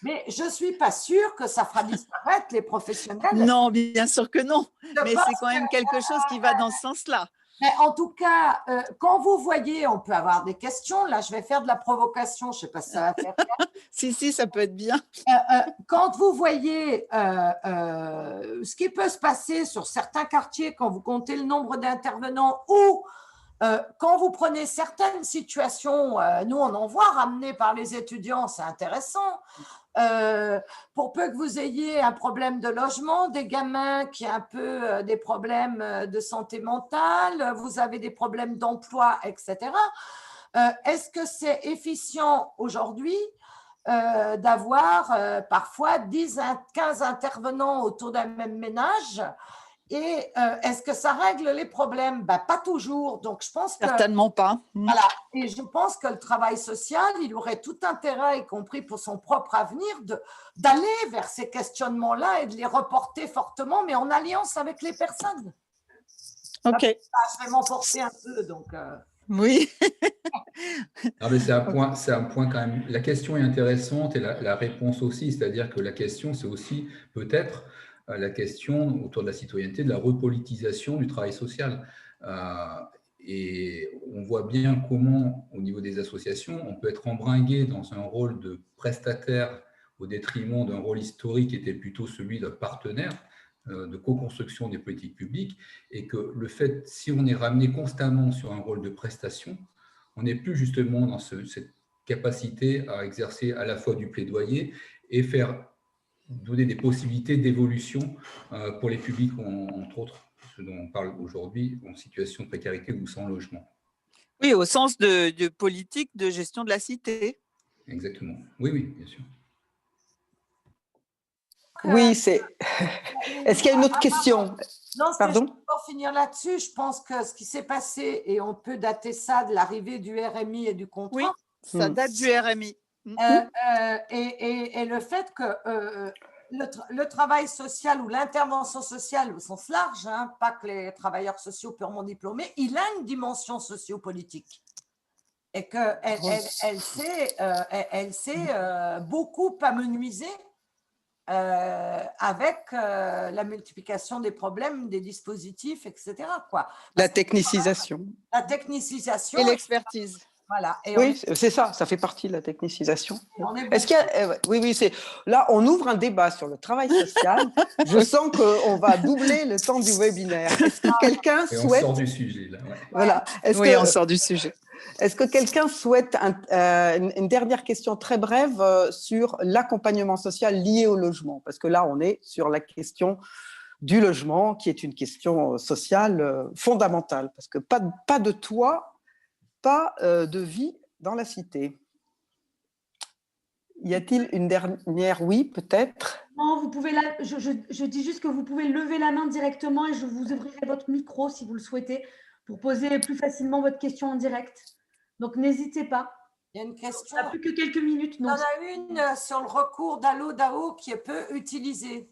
Mais je ne suis pas sûre que ça fera disparaître les professionnels. Non, bien sûr que non, mais c'est quand même quelque chose qui va dans ce sens-là. Mais en tout cas, quand vous voyez, on peut avoir des questions. Là, je vais faire de la provocation. Je ne sais pas si ça va faire. Si, ça peut être bien. Quand vous voyez ce qui peut se passer sur certains quartiers, quand vous comptez le nombre d'intervenants ou quand vous prenez certaines situations, nous on en voit ramenées par les étudiants, c'est intéressant. Pour peu que vous ayez un problème de logement, des gamins qui ont un peu des problèmes de santé mentale, vous avez des problèmes d'emploi, etc. Est-ce que c'est efficient aujourd'hui d'avoir parfois 10, 15 intervenants autour d'un même ménage? Et est-ce que ça règle les problèmes? Pas toujours. Donc, je pense que… Certainement pas. Voilà. Et je pense que le travail social, il aurait tout intérêt, y compris pour son propre avenir, d'aller vers ces questionnements-là et de les reporter fortement, mais en alliance avec les personnes. OK. Ça va vraiment porter un peu. Donc, oui. Non, mais c'est un point quand même. La question est intéressante et la réponse aussi. C'est-à-dire que la question, c'est aussi peut-être la question autour de la citoyenneté, de la repolitisation du travail social. Et on voit bien comment, au niveau des associations, on peut être embringué dans un rôle de prestataire au détriment d'un rôle historique qui était plutôt celui d'un partenaire de co-construction des politiques publiques, et que le fait, si on est ramené constamment sur un rôle de prestation, on n'est plus justement dans cette capacité à exercer à la fois du plaidoyer et donner des possibilités d'évolution pour les publics, entre autres, ce dont on parle aujourd'hui, en situation de précarité ou sans logement. Oui, au sens de politique de gestion de la cité. Exactement. Oui, bien sûr. Oui, c'est… Est-ce qu'il y a une autre question? Non, pardon? pour finir là-dessus, je pense que ce qui s'est passé, et on peut dater ça de l'arrivée du RMI et du contrat. Oui, ça date du RMI. Et le fait que le travail social ou l'intervention sociale au sens large, hein, pas que les travailleurs sociaux purement diplômés, il a une dimension sociopolitique. Et qu'elle s'est beaucoup amenuisée avec la multiplication des problèmes, des dispositifs, etc. Quoi. La technicisation. La technicisation. Et l'expertise. Voilà. Et oui, c'est ça, ça fait partie de la technicisation. Est-ce qu'il y a, oui, là, on ouvre un débat sur le travail social. Je sens qu'on va doubler le temps du webinaire. Est-ce que quelqu'un souhaite… On sort du sujet, là. Ouais. Voilà. Oui, on sort du sujet. Est-ce que quelqu'un souhaite une dernière question très brève sur l'accompagnement social lié au logement? Parce que là, on est sur la question du logement, qui est une question sociale fondamentale. Parce que pas de toit, pas de vie dans la cité. Y a-t-il une dernière? Oui, peut-être. Non, vous pouvez je dis juste que vous pouvez lever la main directement et je vous ouvrirai votre micro si vous le souhaitez pour poser plus facilement votre question en direct. Donc, n'hésitez pas. Il y a une question. Il n'y a plus que quelques minutes. Il y en a une sur le recours d'Allo-DAO qui est peu utilisé.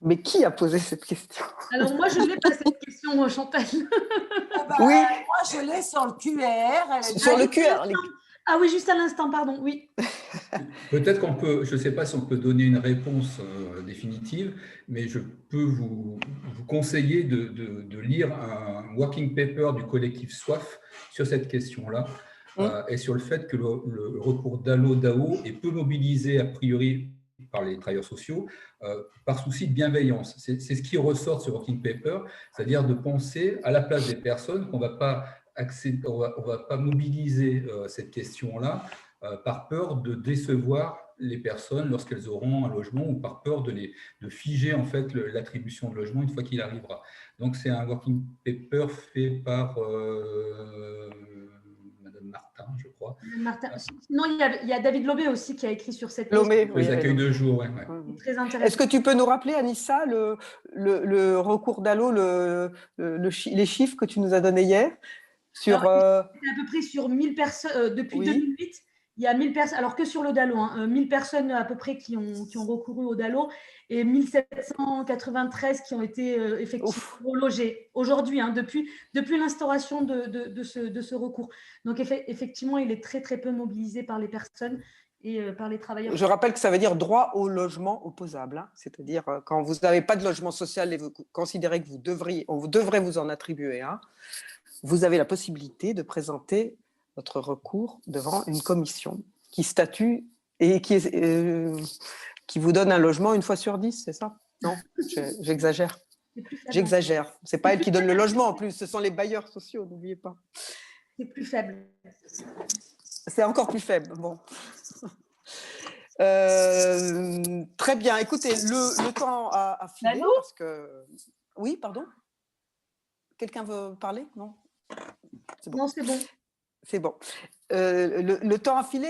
Mais qui a posé cette question? Alors, moi, je ne l'ai pas, cette question, Chantal. Oui. Moi, je l'ai sur le QR. Sur le QR. Ah oui, juste à l'instant, pardon, oui. Peut-être qu'on peut, je ne sais pas si on peut donner une réponse définitive, mais je peux vous conseiller de lire un working paper du collectif SOIF sur cette question-là et sur le fait que le recours d'Allo-DAO est peu mobilisé a priori par les travailleurs sociaux par souci de bienveillance. C'est ce qui ressort de ce working paper, c'est-à-dire de penser à la place des personnes qu'on ne va pas mobiliser cette question-là par peur de décevoir les personnes lorsqu'elles auront un logement ou par peur de figer en fait l'attribution de logement une fois qu'il arrivera. Donc, c'est un working paper fait par Madame Martin, je crois. Martin. Sinon, il y a David Lobé aussi qui a écrit sur cette question. Les accueils de jour, ouais. Très intéressant. Est-ce que tu peux nous rappeler, Anissa, le recours d'Allo, les chiffres que tu nous as donnés hier sur, à peu près sur 1000 personnes, depuis 2008, il y a 1000 personnes, alors que sur le DALO, 1000 personnes à peu près qui ont recouru au DALO et 1793 qui ont été effectivement logées aujourd'hui, depuis l'instauration de ce recours. Donc effectivement, il est très très peu mobilisé par les personnes et par les travailleurs. Je rappelle que ça veut dire droit au logement opposable, hein. C'est-à-dire quand vous n'avez pas de logement social et vous considérez que on devrait vous en attribuer un, vous avez la possibilité de présenter votre recours devant une commission qui statue et qui vous donne un logement une fois sur 10, c'est ça? Non, j'exagère. J'exagère. Ce n'est pas elle qui donne le logement en plus, ce sont les bailleurs sociaux, n'oubliez pas. C'est plus faible. C'est encore plus faible, bon. Très bien, écoutez, le temps a filé parce que… Oui, pardon? Quelqu'un veut parler? Non? Bon. Non, c'est bon. C'est bon. Le temps a filé.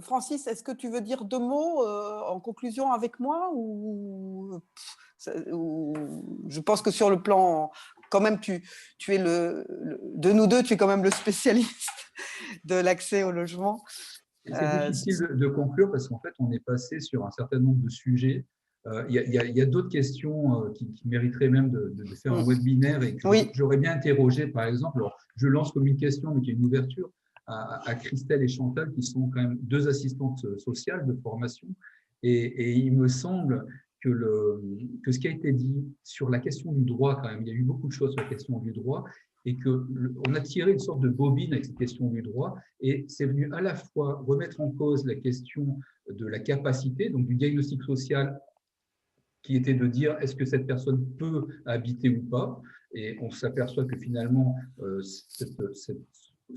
Francis, est-ce que tu veux dire 2 mots en conclusion avec moi ou je pense que sur le plan, quand même, tu es de nous deux, tu es quand même le spécialiste de l'accès au logement. C'est difficile de conclure parce qu'en fait, on est passé sur un certain nombre de sujets. Il y a d'autres questions qui mériteraient même de faire un webinaire et que j'aurais bien interrogé, par exemple. Alors, je lance comme une question, mais qui est une ouverture, à Christelle et Chantal, qui sont quand même 2 assistantes sociales de formation. Et il me semble que ce qui a été dit sur la question du droit, quand même, il y a eu beaucoup de choses sur la question du droit, et qu'on a tiré une sorte de bobine avec cette question du droit, et c'est venu à la fois remettre en cause la question de la capacité, donc du diagnostic social, qui était de dire est-ce que cette personne peut habiter ou pas, et on s'aperçoit que finalement ce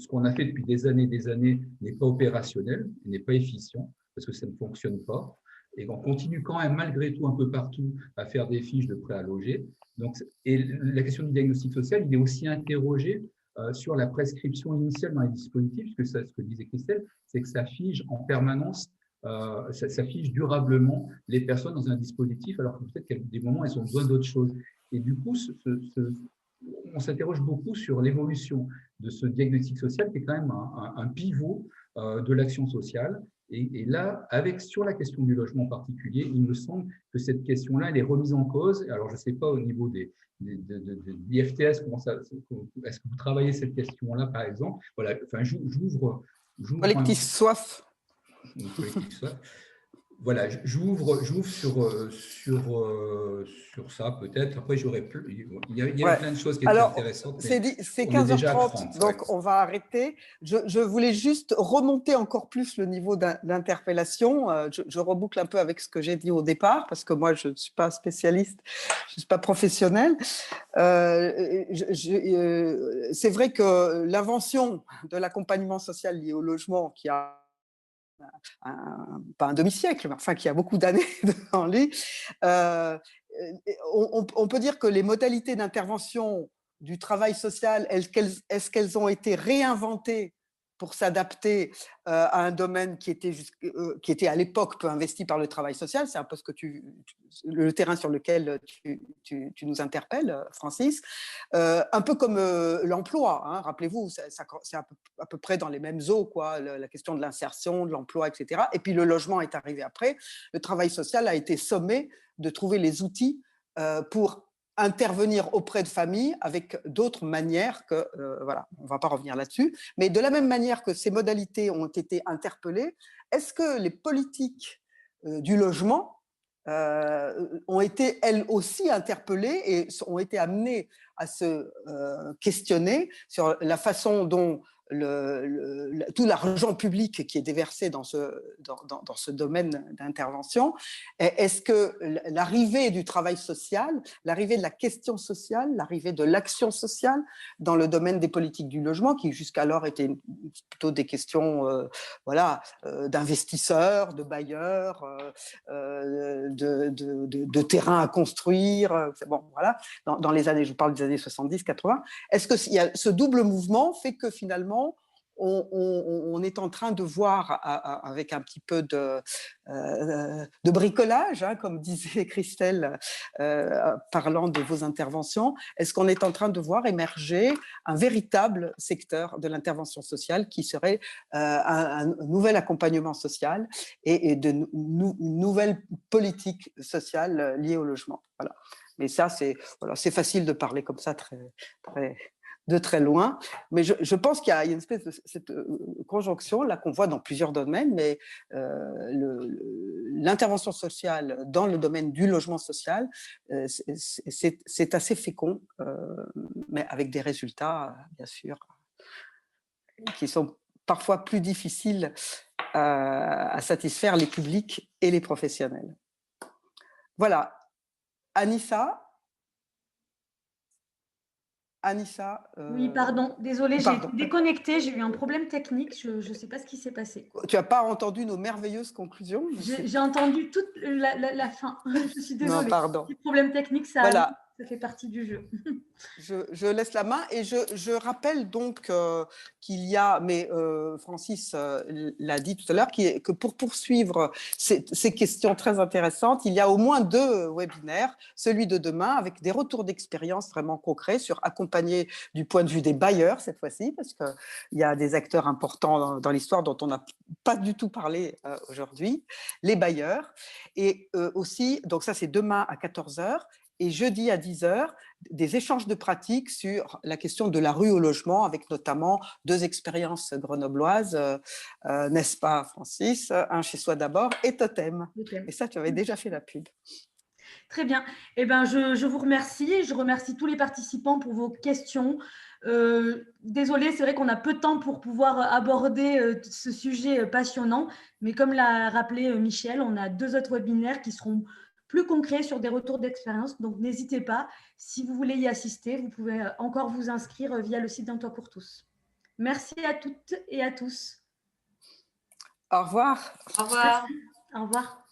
qu'on a fait depuis des années n'est pas opérationnel, n'est pas efficient, parce que ça ne fonctionne pas, et on continue quand même malgré tout un peu partout à faire des fiches de prêt à loger. Donc, et la question du diagnostic social, il est aussi interrogé sur la prescription initiale dans les dispositifs, puisque ça, ce que disait Christelle, c'est que ça fige en permanence ça fiche durablement les personnes dans un dispositif, alors que peut-être qu'à des moments, elles ont besoin d'autre chose. Et du coup, on s'interroge beaucoup sur l'évolution de ce diagnostic social, qui est quand même un pivot de l'action sociale. Et là, sur la question du logement en particulier, il me semble que cette question-là, elle est remise en cause. Alors, je ne sais pas au niveau de l'IFTS, est-ce que vous travaillez cette question-là, par exemple? Voilà, enfin, j'ouvre Collectif Soif. Collectif Soif. Voilà, j'ouvre sur ça peut-être. Après, il y a plein de choses qui étaient intéressantes. C'est 15h30, donc on va arrêter. Je voulais juste remonter encore plus le niveau d'interpellation. Je reboucle un peu avec ce que j'ai dit au départ, parce que moi, je ne suis pas spécialiste, je ne suis pas professionnelle. C'est vrai que l'invention de l'accompagnement social lié au logement, qui a pas un demi-siècle, mais enfin qui a beaucoup d'années devant lui, on peut dire que les modalités d'intervention du travail social, est-ce qu'elles ont été réinventées pour s'adapter à un domaine qui était à l'époque peu investi par le travail social? C'est un peu le terrain sur lequel tu nous interpelles, Francis. Un peu comme l'emploi, hein, rappelez-vous, c'est à peu près dans les mêmes eaux, quoi, la question de l'insertion, de l'emploi, etc. Et puis le logement est arrivé après. Le travail social a été sommé de trouver les outils pour intervenir auprès de familles avec d'autres manières que, voilà, on ne va pas revenir là-dessus, mais de la même manière que ces modalités ont été interpellées, est-ce que les politiques du logement ont été elles aussi interpellées et ont été amenées à se questionner sur la façon dont tout l'argent public qui est déversé dans ce domaine d'intervention, est-ce que l'arrivée du travail social, l'arrivée de la question sociale, l'arrivée de l'action sociale dans le domaine des politiques du logement, qui jusqu'alors étaient plutôt des questions d'investisseurs, de bailleurs, de terrains à construire, bon, voilà, dans les années, je vous parle des années 70, 80, est-ce que ce double mouvement fait que finalement on est en train de voir, avec un petit peu de bricolage, hein, comme disait Christelle, parlant de vos interventions, est-ce qu'on est en train de voir émerger un véritable secteur de l'intervention sociale qui serait un nouvel accompagnement social et de nouvelles politiques sociales liées au logement? Voilà. Mais ça, c'est facile de parler comme ça de très loin, mais je pense qu'il y a une espèce de cette conjonction là qu'on voit dans plusieurs domaines, mais l'intervention sociale dans le domaine du logement social, c'est assez fécond, mais avec des résultats, bien sûr, qui sont parfois plus difficiles à satisfaire les publics et les professionnels. Voilà. Anissa, oui, pardon, désolée, j'ai été déconnectée, j'ai eu un problème technique, je ne sais pas ce qui s'est passé. Tu n'as pas entendu nos merveilleuses conclusions? J'ai entendu toute la fin, je suis désolée. Non, pardon. Petit problème technique, ça fait partie du jeu. Je laisse la main et je rappelle donc qu'il y a, mais Francis l'a dit tout à l'heure, que pour poursuivre ces questions très intéressantes, il y a au moins 2 webinaires, celui de demain avec des retours d'expérience vraiment concrets sur accompagner du point de vue des bailleurs cette fois-ci, parce qu'il y a des acteurs importants dans l'histoire dont on n'a pas du tout parlé aujourd'hui, les bailleurs, et aussi, donc ça c'est demain à 14h, et jeudi à 10h, des échanges de pratiques sur la question de la rue au logement, avec notamment 2 expériences grenobloises, n'est-ce pas Francis? Un chez soi d'abord et Totem. Et ça, tu avais déjà fait la pub. Très bien. Eh ben, je vous remercie. Je remercie tous les participants pour vos questions. Désolée, c'est vrai qu'on a peu de temps pour pouvoir aborder ce sujet passionnant, mais comme l'a rappelé Michel, on a 2 autres webinaires qui seront plus concrets sur des retours d'expérience. Donc, n'hésitez pas. Si vous voulez y assister, vous pouvez encore vous inscrire via le site d'un toit pour tous. Merci à toutes et à tous. Au revoir. Au revoir. Merci. Au revoir.